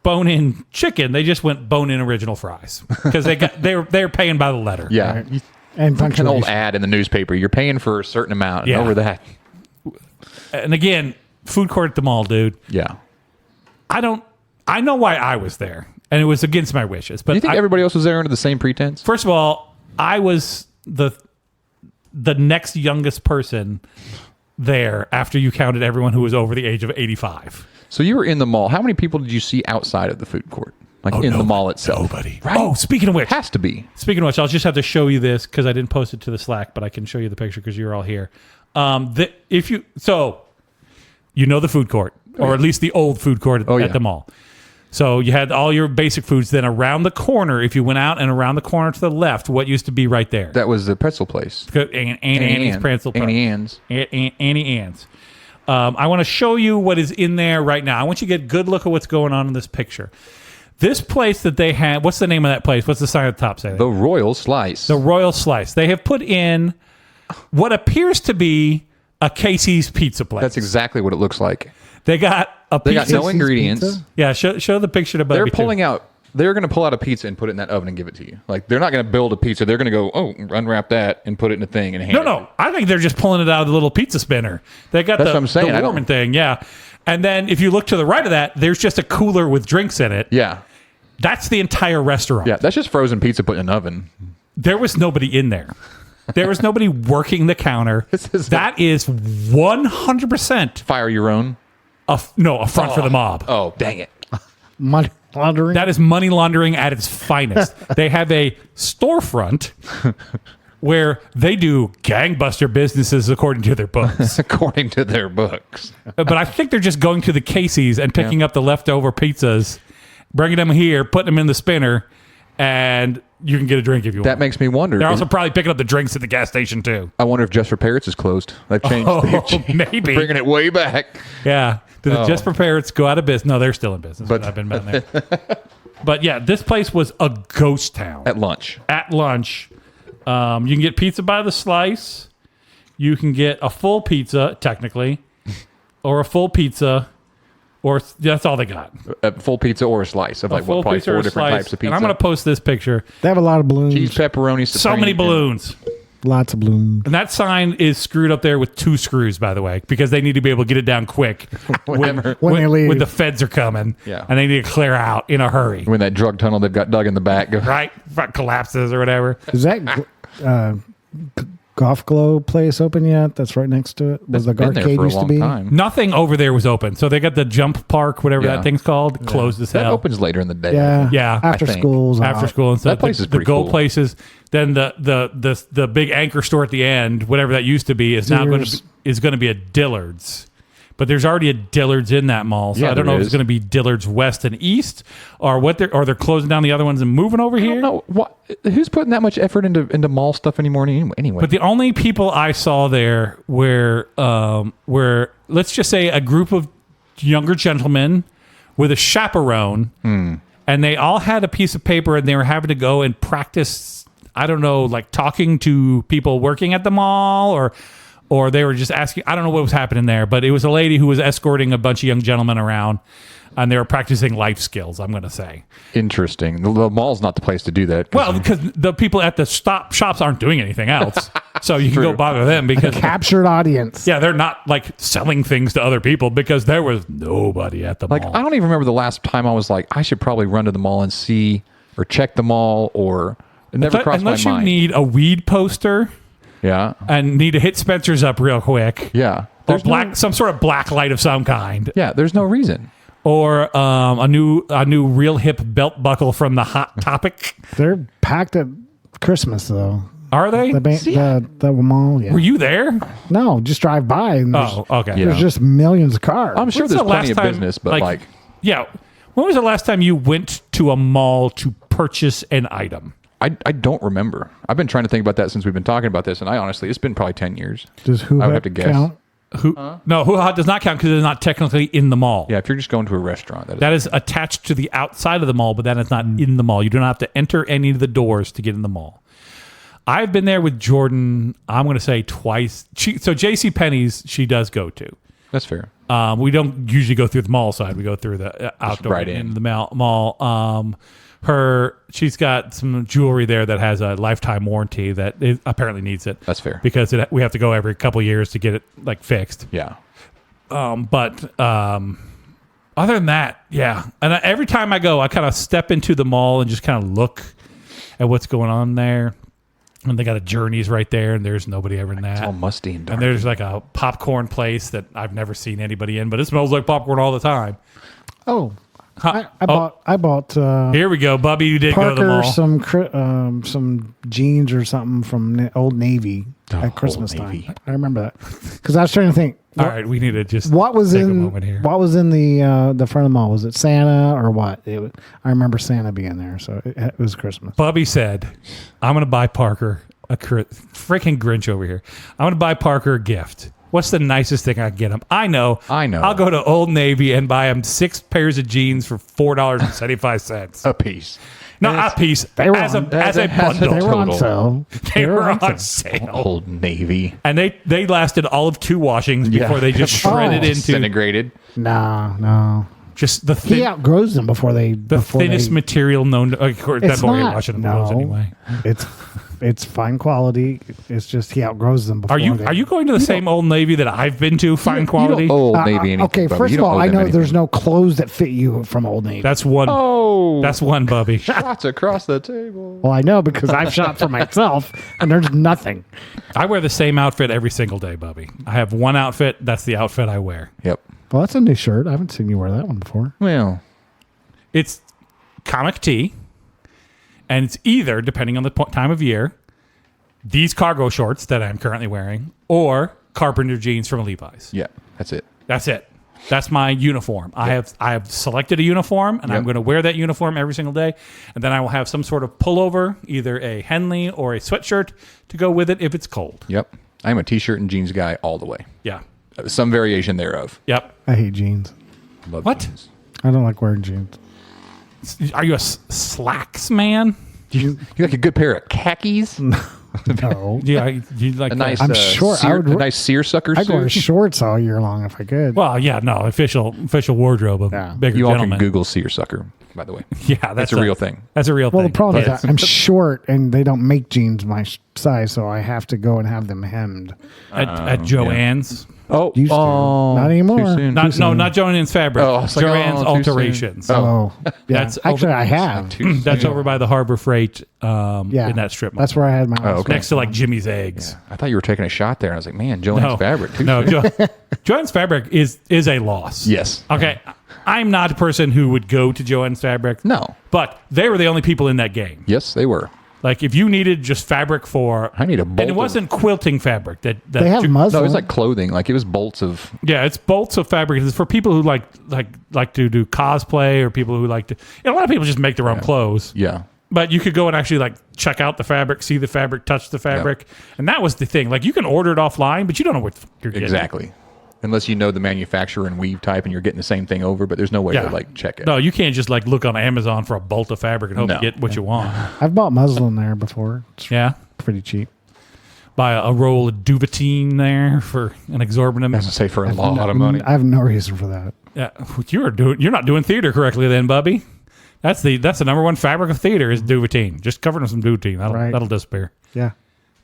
bone-in chicken, they just went bone-in original fries because they're paying by the letter. Yeah. Right. And Like an old punctuation. ad in the newspaper. You're paying for a certain amount. And Yeah. over that. And again, food court at the mall, dude. Yeah. I know why I was there, and it was against my wishes. But Do you think everybody else was there under the same pretense? first of all, I was the next youngest person there after you counted everyone who was over the age of 85. So you were in the mall. How many people did you see outside of the food court? Like in the mall itself? Nobody. Right? Oh, speaking of which, Has to be. I'll just have to show you this because I didn't post it to the Slack, but I can show you the picture because you're all here. You know the food court, or at least the old food court yeah. at the mall. So you had all your basic foods. Then around the corner, if you went out and around the corner to the left, what used to be right there? That was the pretzel place. Annie's pretzel. Annie Ann's. Annie Ann's. I want to show you what is in there right now. I want you to get a good look at what's going on in this picture. This place that they have, what's the name of that place? What's the sign at the top say? The Royal Slice. The Royal Slice. They have put in what appears to be a Casey's pizza place. That's exactly what it looks like. They got a They pizza. got no ingredients. pizza? Yeah, show the picture to Bubby. They're too. pulling out. They're going to pull out a pizza and put it in that oven and give it to you. Like they're not going to build a pizza. They're going to go, unwrap that and put it in a thing and hand it. No. I think they're just pulling it out of the little pizza spinner. They got That's what I'm saying. the I don't- warming thing, yeah. And then if you look to the right of that, there's just a cooler with drinks in it. Yeah. That's the entire restaurant. Yeah. That's just frozen pizza put in an oven. There was nobody in there. There was nobody working the counter. That is 100% Fire your own. a front for the mob. Oh, dang it. Money laundering. That is money laundering at its finest. They have a storefront where they do gangbuster businesses according to their books. According to their books. But I think they're just going to the Casey's and picking up the leftover pizzas, bringing them here, putting them in the spinner, and you can get a drink if you That want. makes me wonder. They're also probably picking up the drinks at the gas station too. I wonder if Just for Parrots is closed. They've changed. Oh, maybe. Bringing it way back. Yeah. Did it just prepare it to go out of business? No, they're still in business. But But- I've been down there. But yeah, this place was a ghost town. At lunch. At lunch, you can get pizza by the slice. You can get a full pizza, technically, or a full pizza, or that's all they got. A full pizza or a slice of A like full what, probably pizza or four a different slice. types of pizza. And I'm going to post this picture. They have a lot of balloons. cheese, pepperoni, So supreme, many and- balloons. Lots of balloons. And that sign is screwed up there with 2 screws, by the way, because they need to be able to get it down quick When they leave. when the feds are coming. Yeah. And they need to clear out in a hurry. When that drug tunnel they've got dug in the back. Right? Collapses or whatever. Is that Golf Glow place open yet? That's right next to it. Was the Been there arcade for a used to long be? time. Nothing over there was open. So they got the jump park, whatever Yeah. that thing's called, closed as That hell. opens later in the day. Yeah. Yeah, After I think. school's After out. school and stuff. That place is the pretty gold cool. places. Then the big anchor store at the end, whatever that used to be, is now going Sears. to be a Dillard's But there's already a Dillard's in that mall, so Yeah, I don't know there if it's is. going to be Dillard's West and East, or what. They're closing down the other ones and moving over I here. don't know what. Who's putting that much effort into mall stuff anymore? Anyway, But the only people I saw there were let's just say a group of younger gentlemen with a chaperone, and they all had a piece of paper, and they were having to go and practice. I don't know, like talking to people working at the mall, or they were just asking. I don't know what was happening there, but it was a lady who was escorting a bunch of young gentlemen around, and they were practicing life skills. I'm going to say. interesting. The mall's not the place to do that. Well, because the people at the shops aren't doing anything else, so you can go bother them because Captured audience. yeah, they're not like selling things to other people because there was nobody at the like mall. I don't even remember the last time I was like, I should probably run to the mall and see or check the mall, or it never crossed my Unless you mind. need a weed poster Yeah, and need to hit Spencer's up real quick. yeah. Or some sort of black light of some kind, Yeah, there's no reason. or a new real hip belt buckle from the Hot Topic. They're packed at Christmas though. Are they? The mall. Yeah. Were you there? No, just drive by and there's, Oh, okay. Yeah. there's just millions of cars. I'm sure When's there's the plenty last of time, business, but like yeah. When was the last time you went to a mall to purchase an item? I don't remember. I've been trying to think about that since we've been talking about this, and I honestly, it's been probably 10 years. Does who I would have to guess. count? No, Hoo Ha does not count because it's not technically in the mall. Yeah, if you're just going to a restaurant, That is attached to the outside of the mall, but that is not in the mall. You do not have to enter any of the doors to get in the mall. I've been there with Jordan, I'm going to say twice. So JCPenney's, she does go to. that's fair. We don't usually go through the mall side. We go through the outdoor right in. the mall. She's got some jewelry there that has a lifetime warranty that apparently needs it. That's fair. Because we have to go every couple of years to get it like fixed. Yeah. But other than that, yeah. And every time I go, I kind of step into the mall and just kind of look at what's going on there. And they got a Journeys right there, and there's nobody ever in that. It's all musty and dark. And there's like a popcorn place that I've never seen anybody in, but it smells like popcorn all the time. Oh, I bought Here we go, Bubby. You did go to the Parker mall. some jeans or something from Old Navy at Christmas Old Navy. time. I remember that because I was trying to think. All right, we need to just What was take a in moment here. what was in the front of the mall? Was it Santa or what? I remember Santa being there, so it was Christmas. Bubby said, "I'm going to buy Parker a freaking Grinch over here. I'm going to buy Parker a gift. What's the nicest thing I can get him? I know. I'll go to Old Navy and buy him 6 pairs of jeans for $4.75 a piece. Not a piece. They were as a on- bundle. They were on Total. sale. They were on sale. Old Navy. And they lasted all of 2 washings before they just shredded into Disintegrated. No. just the He outgrows them before they. the thinnest material known to, of course, that's It's why you're not. washing the No. clothes anyway. It's fine quality. It's just he outgrows them. Before Are you going to the same Old Navy that I've been to? Fine quality. Old Navy. Anything, okay, Bubby. first You of don't all, owe I them know anything. there's no clothes that fit you from Old Navy. That's one. Oh, That's one, Bubby. shots across the table. well, I know because I've shot for myself, and there's nothing. I wear the same outfit every single day, Bubby. I have one outfit. That's the outfit I wear. Yep. Well, that's a new shirt. I haven't seen you wear that one before. Well, It's comic tee, and it's either, depending on the time of year, these cargo shorts that I'm currently wearing, or carpenter jeans from Levi's. yeah, that's it. That's it. That's my uniform. I have selected a uniform, and I'm Yep. going to wear that uniform every single day. And then I will have some sort of pullover, either a Henley or a sweatshirt, to go with it if it's cold. Yep. I'm a t-shirt and jeans guy all the way. Yeah. Some variation thereof. Yep. I hate jeans. Love What? jeans. I don't like wearing jeans. Are you a slacks man? You like a good pair of khakis? No. Yeah, you like A nice, I'm sure I would- a nice seersucker I'd wear suit. shorts all year long if I could. Well, yeah, no, official wardrobe of Yeah. bigger You all gentlemen. can Google seersucker, by the way. Yeah, that's a real thing. That's a real Well, thing. the problem Yes. is that I'm short and they don't make jeans my size, so I have to go and have them hemmed. at Joann's. Oh, Used to. Not anymore. Too soon. Not Joann's Fabric. Oh, it's like, Joann's oh, too soon. Alterations. Oh, yeah. That's Actually, over- I have. Too That's soon. over by the Harbor Freight Yeah, in that strip mall. That's where I had my. Oh, okay. Next to like Jimmy's Eggs. I thought you were taking a shot there. I was like, man, Joann's No, fabric. Too no, soon. Joann's Fabric is a loss. Yes. Okay, I'm not a person who would go to Joann's Fabric. No. But they were the only people in that game. Yes, they were. Like if you needed just fabric for, I need a bolt. and it wasn't quilting fabric. That They have muslin. No, it was like clothing. Like it was bolts of. Yeah, it's bolts of fabric. It's for people who like to do cosplay or people who like to. A lot of people just make their own clothes. Yeah. But you could go and actually like check out the fabric, see the fabric, touch the fabric, and that was the thing. Like you can order it offline, but you don't know what you're getting. Exactly. Unless you know the manufacturer and weave type, and you're getting the same thing over, but there's no way to like check it. No, you can't just like look on Amazon for a bolt of fabric and hope you get what you want. I've bought muslin there before. It's Yeah. pretty cheap. Buy a roll of Duvetine there for an exorbitant. I was gonna say for a lot of money. I have no reason for that. Yeah, you're not doing theater correctly then, Bubby. That's the number one fabric of theater is Duvetine. Just cover it in some Duvetine. That'll disappear. Yeah.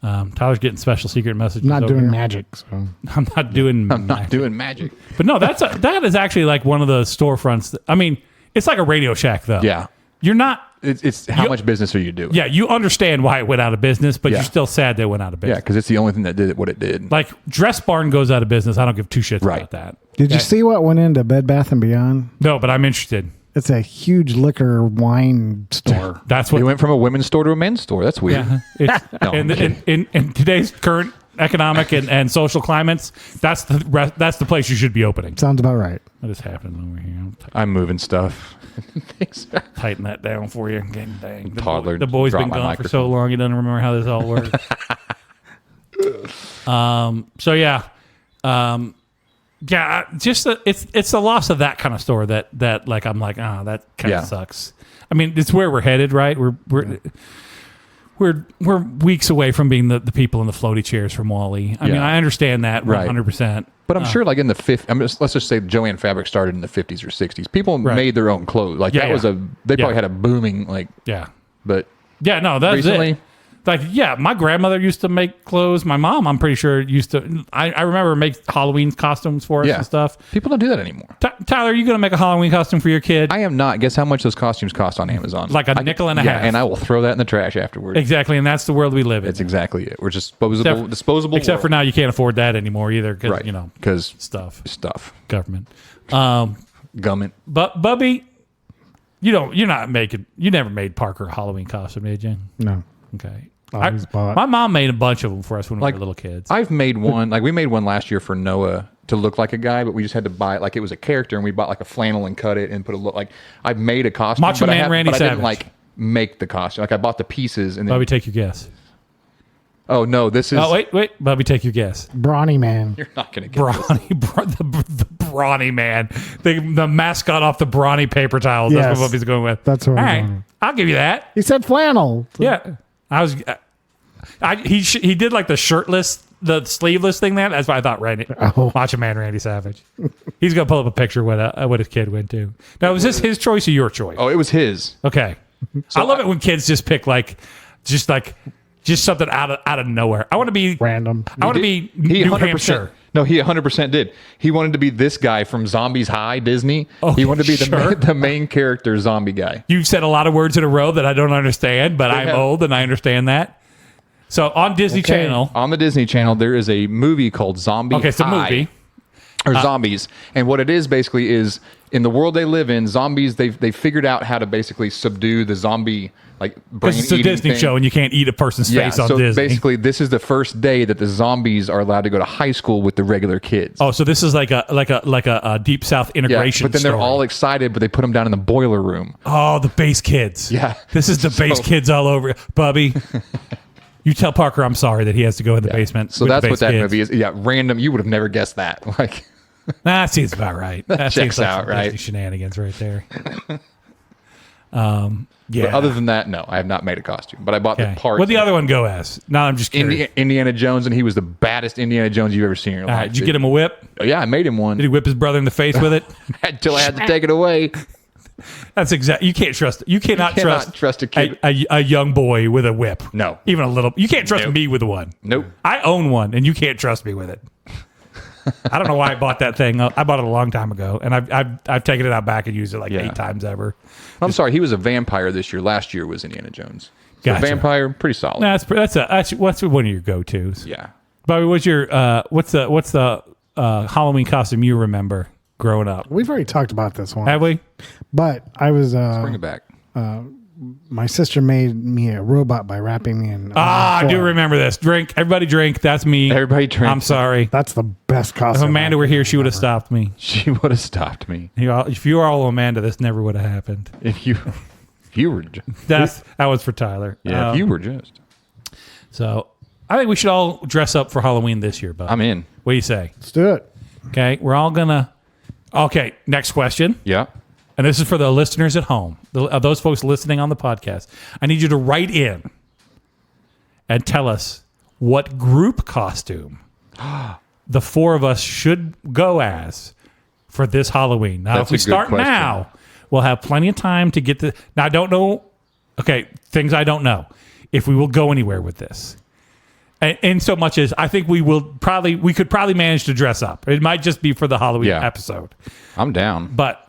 Tyler's getting special secret messages. I'm not over doing here. magic. So I'm not doing. I'm not doing magic. But no, that is actually like one of the storefronts. I mean, it's like a Radio Shack though. Yeah. You're not. It's how much business are you doing? Yeah, you understand why it went out of business, but you're still sad they went out of Yeah, business. because it's the only thing that did it what it did. Like Dress Barn goes out of business. I don't give two shits about that. did you see what went into Bed Bath & Beyond? No, but I'm interested. It's a huge liquor wine store. That's We what. went from a women's store to a men's store. That's weird. Yeah. It's, in today's current economic and social climates, that's the place you should be opening. Sounds about right. What is happening over here? I'm moving stuff. Tighten that down for you. Dang. Toddler The boy's dropped been my gone for microphone. so long, he doesn't remember how this all works. So yeah. Yeah, just it's the loss of that kind of store that like I'm like, that kind of sucks. I mean, it's where we're headed, right? We're weeks away from being the people in the floaty chairs from Wall-E. I mean, I understand that 100%. But I'm sure, like in the 50s, let's just say Joanne Fabric started in the 50s or 60s. People made their own clothes. Like they probably had a booming But no, that's recently, it. Like, my grandmother used to make clothes. My mom, I'm pretty sure, used to. I remember make Halloween costumes for us and stuff. People don't do that anymore. Tyler, are you going to make a Halloween costume for your kid? I am not. Guess how much those costumes cost on Amazon? Like a nickel and a half. And I will throw that in the trash afterwards. Exactly, and that's the world we live in. That's exactly it. We're just disposable. Except for now, you can't afford that anymore either, because because stuff, government, gummit. But Bubby, you never made Parker a Halloween costume, did you? No. Okay. Always bought. My mom made a bunch of them for us when we were little kids. I've made one. Like we made one last year for Noah to look like a guy, but we just had to buy it like it was a character, and we bought like a flannel and cut it and put a look like I've made a costume. Macho but Man Randy I Savage. didn't like make the costume. Like I bought the pieces and then. Bubby, take your guess. Oh no, this is. Oh wait, Bubby, take your guess. Brawny Man. You're not gonna get this. The Brawny Man, the mascot off the Brawny paper towels. Yes. That's what Bubby's going with. That's what All I'm right, going with. I'll give you that. He said flannel. Yeah, I was. He did like the shirtless, the sleeveless thing. That's why I thought Macho Man Randy Savage. He's gonna pull up a picture what his kid went to. Now, was this his choice or your choice? Oh, it was his. Okay. I love it when kids just pick just something out of nowhere. I want to be Random. I want to be He New 100%. Hampshire. No, he 100% did. He wanted to be this guy from Zombies High, Disney. Okay, he wanted to be sure. the main character zombie guy. You've said a lot of words in a row that I don't understand, but I'm old and I understand that. So on Disney Channel. On the Disney Channel, there is a movie called Zombie Okay, it's a High. movie. Or zombies. And what it is basically is in the world they live in, zombies, they've figured out how to basically subdue the zombie brain Because it's a eating Disney thing. show and you can't eat a person's face on so Disney. basically this is the first day that the zombies are allowed to go to high school with the regular kids. Oh, so this is like a Deep South integration but then they're story. all excited, but they put them down in the boiler room. Oh, the base kids. Yeah. This is the base kids all over. Bubby, you tell Parker I'm sorry that he has to go in the basement. So with that's the what base that kids. movie is. Yeah, random. You would have never guessed that. That seems about right. That seems checks like out, some right? Disney shenanigans right there. But Yeah. other than that, no, I have not made a costume. But I bought Okay. the part. What'd the other one go as? No, I'm just curious. Indiana Jones, and he was the baddest Indiana Jones you've ever seen in your All life. right, did you get him a whip? Yeah, I made him one Did he whip his brother in the face with it? until I had to take it away. That's exactly. You can't trust. You cannot trust a kid. a young boy with a whip. No. even a little. You can't trust Nope. me with one. Nope. I own one, and you can't trust me with it. I don't know why I bought that thing. I bought it a long time ago, and I've taken it out back and used it like 8 times ever. I'm sorry, he was a vampire this year. Last year was Indiana Jones. So Gotcha. vampire, pretty solid. That's what's one of your go-tos. Yeah. Bobby, what's the Halloween costume you remember growing up? We've already talked about this one. Have we? But I was Bring it back. my sister made me a robot by wrapping me in. I do foil. remember this. Drink. Everybody drink. That's me. Everybody drink. I'm sorry. That's the best If costume. Amanda were here, she would have stopped me. She would have stopped me If you were all Amanda, this never would have happened. if you were. That was for Tyler. Yeah, if you were just. So I think we should all dress up for Halloween this year, bud. I'm in. What do you say? Let's do it. Okay, we're all gonna. Okay, next question. Yeah. And this is for the listeners at home, those folks listening on the podcast. I need you to write in and tell us what group costume the four of us should go as for this Halloween. Now, That's if we a good start question. now, we'll have plenty of time to get the. Now, I don't know. Okay, things I don't know. If we will go anywhere with this. And so much as I think we could probably manage to dress up. It might just be for the Halloween episode. I'm down. But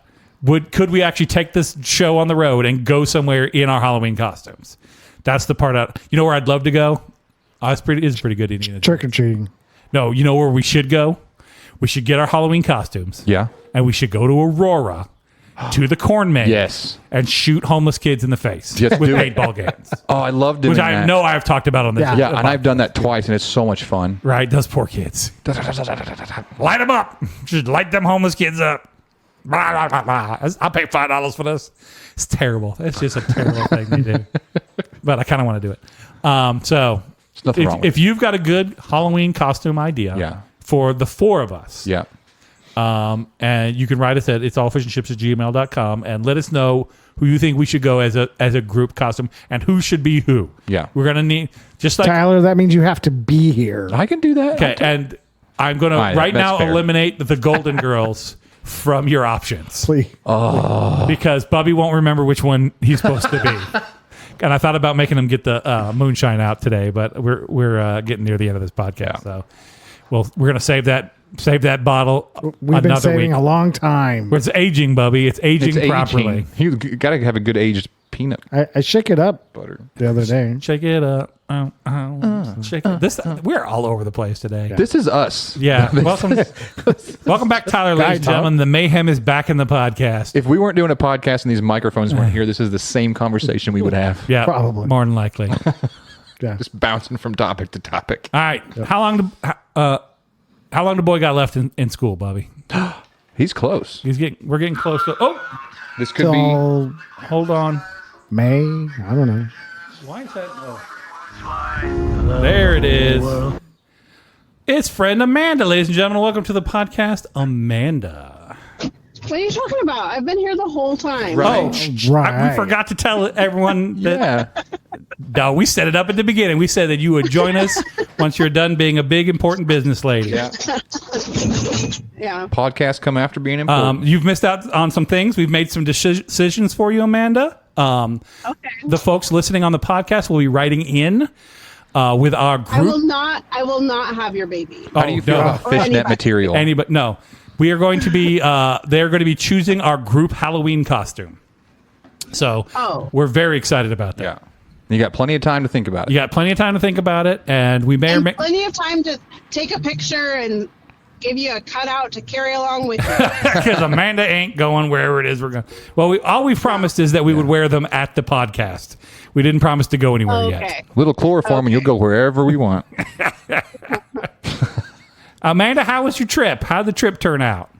could we actually take this show on the road and go somewhere in our Halloween costumes? That's the part you know where I'd love to go? It's pretty good. Indiana. Trick or treating. No, you know where we should go? We should get our Halloween costumes. Yeah. And we should go to Aurora to the corn maze. Yes. And shoot homeless kids in the face Just with do it. paintball guns. Oh, I love doing Which that. I know I've talked about on this. Yeah, and I've done that twice, and it's so much fun. Right, those poor kids. Light them up. Just light them homeless kids up. Blah, blah, blah, blah. I'll pay $5 for this. It's terrible. It's just a terrible thing to do. But I kind of want to do it. So There's nothing wrong with if you've got a good Halloween costume idea Yeah. for the four of us, Yeah. and you can write us at itsallfishandships@gmail.com and let us know who you think we should go as a group costume and who should be who. Yeah. We're going to need, just like Tyler, that means you have to be here. I can do that. Okay, and I'm going to All right, right that's now fair. eliminate the Golden Girls from your options Please. because Bubby won't remember which one he's supposed to be. And I thought about making him get the moonshine out today, but we're getting near the end of this podcast, so we're going to save that bottle. We've been another saving week. a long time. It's aging, Bubby. It's aging It's properly. aging. You got to have a good aged peanut I shook it up butter. the other day. Shake it up. Shake it. This we're all over the place today. This is us. Yeah. Welcome back, Tyler, ladies and Talk. gentlemen. The mayhem is back in the podcast. If we weren't doing a podcast and these microphones weren't here, this is the same conversation we would have. Yeah, Probably. more than likely. Yeah. Just bouncing from topic to topic. All right. How long the boy got left in school, Bobby? He's close. We're getting close to. Oh, This could be. Till hold on. May. I don't know. Why is that? Oh. There it is. It's friend Amanda, ladies and gentlemen. Welcome to the podcast, Amanda. What are you talking about? I've been here the whole time. Right. Oh, Right. we forgot to tell everyone that. Yeah. No, we set it up at the beginning. We said that you would join us once you're done being a big, important business lady. Yeah. Yeah. Podcasts come after being important. You've missed out on some things. We've made some decisions for you, Amanda. Okay. The folks listening on the podcast will be writing in with our group. I will not have your baby. How do you feel about Or fishnet anybody. material? Anybody? No. We are going to be. They're going to be choosing our group Halloween costume. So we're very excited about that. Yeah. You got plenty of time to think about it. You got plenty of time to think about it, and we may or And may. plenty of time to take a picture and give you a cutout to carry along with you. Because Amanda ain't going wherever it is we're going. Well, all we promised is that we would wear them at the podcast. We didn't promise to go anywhere yet. Okay. Little chloroform, and you'll go wherever we want. Amanda, how was your trip? How did the trip turn out?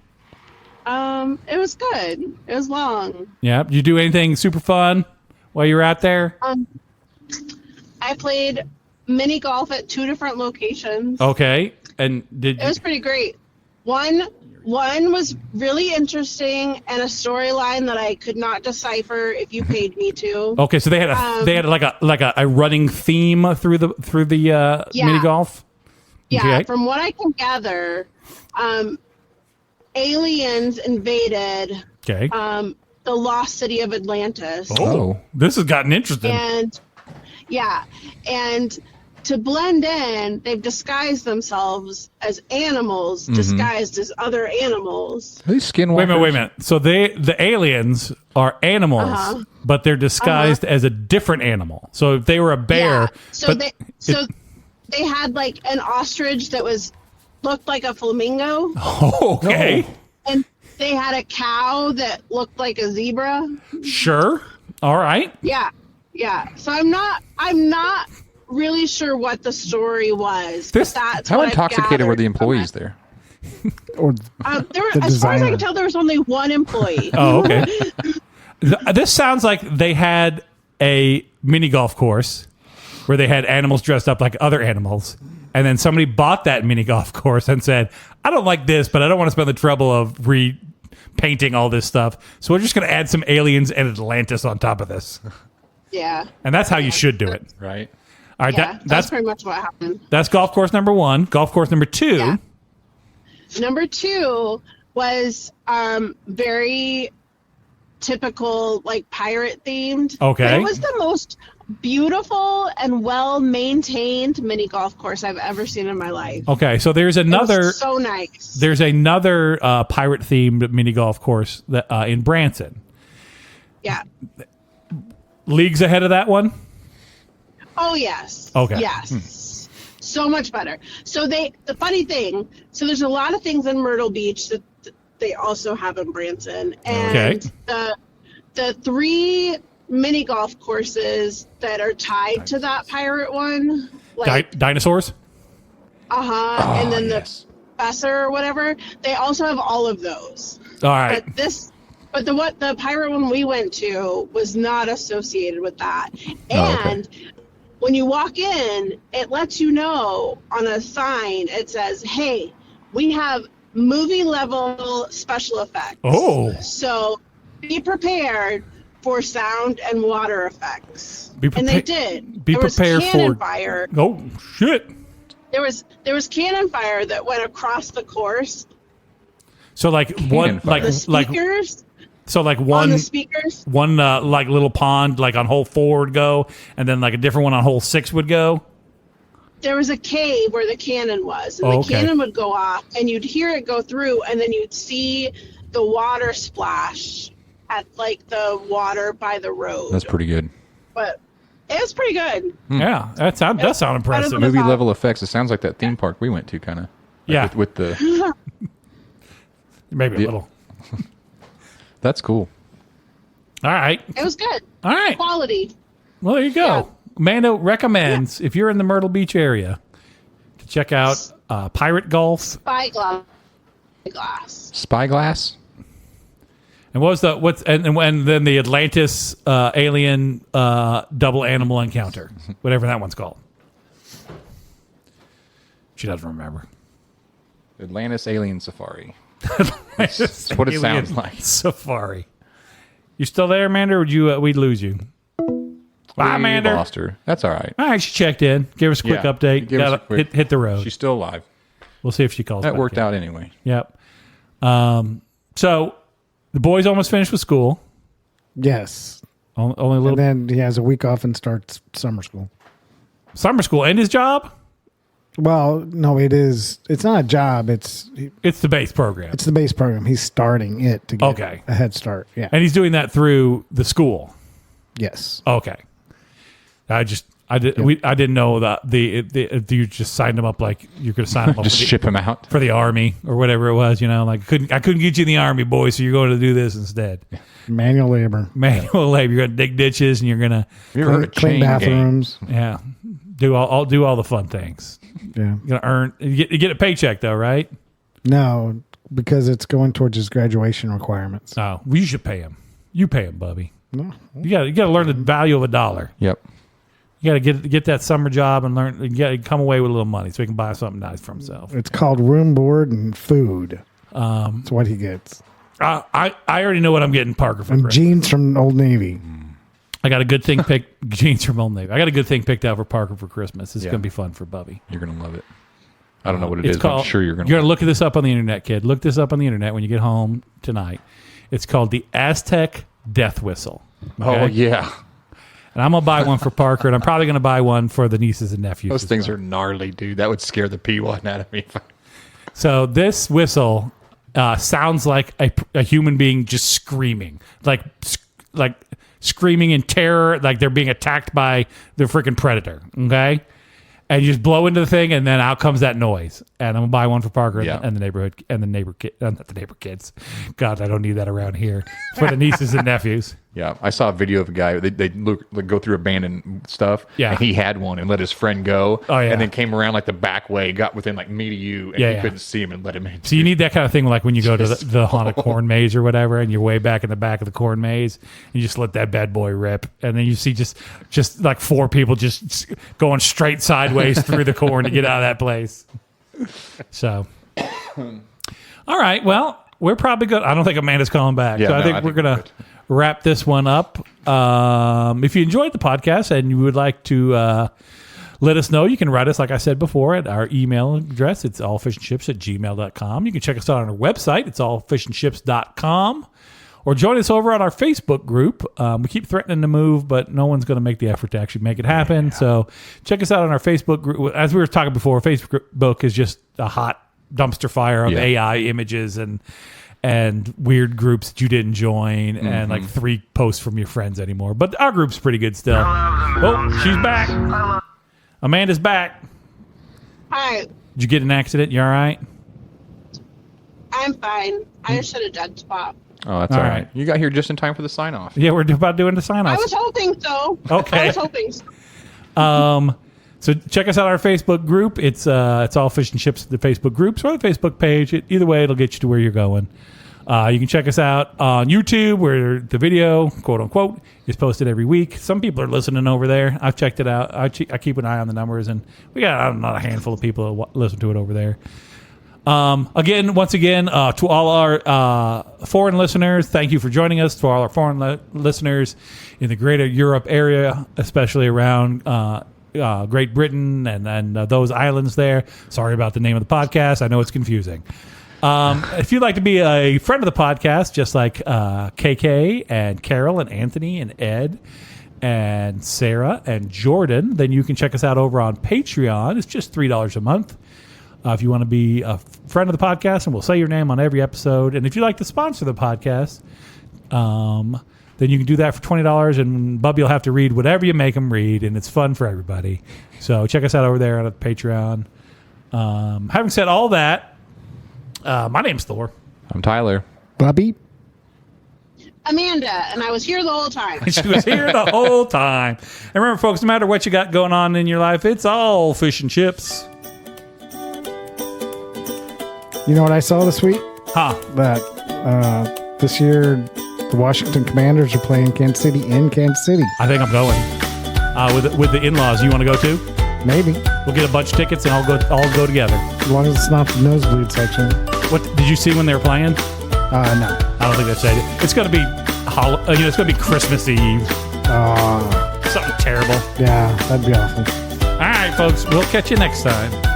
It was good. It was long. Yeah. Did you do anything super fun while you were out there? I played mini golf at 2 different locations. Okay. And did It you? was pretty great. One was really interesting and a storyline that I could not decipher if you paid me to. Okay, so they had like a running theme through the mini golf. Yeah, Okay. from what I can gather, aliens invaded Okay. the lost city of Atlantis. Oh. This has gotten interesting. And to blend in, they've disguised themselves as animals, disguised as other animals. Are these skinwalkers? Wait a minute. So the aliens are animals, but they're disguised as a different animal. So if they were a bear, Yeah. So they had like an ostrich that looked like a flamingo, okay, and they had a cow that looked like a zebra. sure, all right. Yeah. Yeah. So I'm not really sure what the story was. This- but that's How what I've intoxicated were the gathered from employees it. there? Or There were, the as far as I designer. can tell, there was only one employee. Oh, okay. This sounds like they had a mini golf course where they had animals dressed up like other animals. And then somebody bought that mini golf course and said, I don't like this, but I don't want to spend the trouble of repainting all this stuff. So we're just going to add some aliens and Atlantis on top of this. Yeah. And that's how you should do it. Right. All right. Yeah. That's That's pretty much what happened. that's golf course number 1. Golf course number 2. Yeah. Number 2 was very typical, like pirate themed. Okay. But it was the most beautiful and well maintained mini golf course I've ever seen in my life. Okay. So there's It was another. so nice. There's another pirate themed mini golf course that, in Branson. Yeah. Leagues ahead of that one. Oh yes. Okay. Yes. So much better. So the funny thing, so there's a lot of things in Myrtle Beach that they also have in Branson, and the 3 mini golf courses that are tied to that pirate one, like Dinosaurs. and then yes. the Professor or whatever, they also have all of those. All right. But the pirate one we went to was not associated with that. Oh, okay. And when you walk in, it lets you know on a sign. It says, "Hey, we have movie level special effects. Oh. So be prepared for sound and water effects." Be And they prepa- did. be There was prepared cannon for- fire. Oh shit! There was cannon fire that went across the course. So like one, fire. The like speakers so like on one the speakers. like little pond like on hole 4 would go, and then like a different one on hole 6 would go. There was a cave where the cannon was, and Oh, the okay. cannon would go off, and you'd hear it go through, and then you'd see the water splash at like the water by the road. That's pretty good. But it was pretty good. Yeah, that does sound impressive. What Movie about- level effects. It sounds like that theme park we went to, kind of. Yeah. With the. Maybe a Yeah. little. That's cool. All right, It was good. all right. Quality. Well, there you go. Yeah. Mando recommends if you're in the Myrtle Beach area to check out Pirate Golf. Spyglass. Spyglass. And and then the Atlantis alien double animal encounter, whatever that one's called. She doesn't remember. Atlantis Alien Safari. That's what it Alien sounds like. Safari. You still there, Mander? Or would you? We'd lose you. Bye, We Mander. lost her. That's all right. All right, she checked in. Give us a quick Yeah, update. give us a quick- hit the road. She's still alive. We'll see if she calls. That back worked in. out anyway. Yep. So the boys almost finished with school. yes. Only a little And then he has a week off and starts summer school. summer school and his job. Well, no, it's not a job. It's It's the base program, the base program. He's starting it to get Okay. a head start. Yeah. and he's doing that through the school. Yes. Okay. I didn't know that if you just signed him up like you're going to sign him up Just for the- ship him out. for the army or whatever it was. You know, like I couldn't get you in the army, boy, so you're going to do this instead. Manual labor. Manual labor. You're going to dig ditches and you're going to Have you ever heard of Clean chain gang? bathrooms. do all the fun things. Yeah. You're going to you get a paycheck though, right? No, because it's going towards his graduation requirements. Oh, well, you should pay him. You pay him, Bubby. No. You got to learn the value of $1. Yep. You got to get that summer job and learn. You got to come away with a little money so he can buy something nice for himself. It's called room, board, and food. That's what he gets. I already know what I'm getting Parker for And Christmas. jeans from Old Navy. I got a good thing picked. Jeans from Old Navy. I got a good thing picked out for Parker for Christmas. It's Yeah. going to be fun for Bubby. You're going to love it. I don't know what it It's is, but called. I'm sure you're going to. You're going to look this up on the internet, kid. Look this up on the internet when you get home tonight. It's called the Aztec Death Whistle. Oh, Okay? yeah. And I'm going to buy one for Parker, and I'm probably going to buy one for the nieces and nephews. Those as things well. are gnarly, dude. That would scare the P1 out of me. So this whistle sounds like a human being just screaming, like screaming in terror, like they're being attacked by the freaking predator. Okay, and you just blow into the thing, and then out comes that noise. And I'm gonna buy one for Parker Yeah. and the neighborhood and the neighbor kid, not the neighbor kids. God, I don't need that around here for the nieces and nephews. Yeah, I saw a video of a guy. They go through abandoned stuff. Yeah, and he had one and let his friend go. Oh yeah, and then came around like the back way, got within like me to you, and he couldn't see him and let him in. So you need that kind of thing, like when you go to the haunted corn maze or whatever, and you're way back in the back of the corn maze, and you just let that bad boy rip, and then you see just like 4 people just going straight sideways through the corn to get out of that place. So, all right, well, we're probably good. I don't think Amanda's calling back, so I think we're gonna wrap this one up. If you enjoyed the podcast and you would like to let us know, you can write us, like I said before, at our email address. It's allfishandships@gmail.com. You can check us out on our website. It's allfishandships.com. Or join us over on our Facebook group. We keep threatening to move, but no one's going to make the effort to actually make it happen. Yeah. So check us out on our Facebook group. As we were talking before, Facebook is just a hot dumpster fire of AI images and weird groups that you didn't join, and like 3 posts from your friends anymore. But our group's pretty good still. Oh, she's back. Amanda's back. Hi. Did you get in an accident? You all right? I'm fine. I just hit a dead spot. Oh, that's all right. You got here just in time for the sign-off. Yeah, we're about doing the sign-off. I was hoping so. Okay. I was hoping so. So check us out on our Facebook group. It's All Fish and Chips, the Facebook groups, or the Facebook page. Either way, it'll get you to where you're going. You can check us out on YouTube, where the video, quote unquote, is posted every week. Some people are listening over there. I've checked it out. I keep an eye on the numbers, and we got not a handful of people who listen to it over there. Once again, to all our foreign listeners, thank you for joining us. To all our foreign listeners in the greater Europe area, especially around Great Britain and those islands there. Sorry about the name of the podcast. I know it's confusing. If you'd like to be a friend of the podcast, just like KK and Carol and Anthony and Ed and Sarah and Jordan, then you can check us out over on Patreon. It's just $3 a month. If you want to be a friend of the podcast, and we'll say your name on every episode. And if you'd like to sponsor the podcast, then you can do that for $20, and Bubby will have to read whatever you make him read, and it's fun for everybody. So check us out over there on Patreon. Having said all that, my name's Thor. I'm Tyler. Bubby. Amanda, and I was here the whole time. She was here the whole time. And remember, folks, no matter what you got going on in your life, it's all fish and chips. You know what I saw this week? Huh? That this year the Washington Commanders are playing Kansas City in Kansas City. I think I'm going. With the in-laws, you want to go too? Maybe. We'll get a bunch of tickets and all go together. As long as it's not the nosebleed section. What did you see when they were playing? No. I don't think that's it. It's going to be it's going to be Christmas Eve. Something terrible. Yeah, that'd be awful. All right, folks. We'll catch you next time.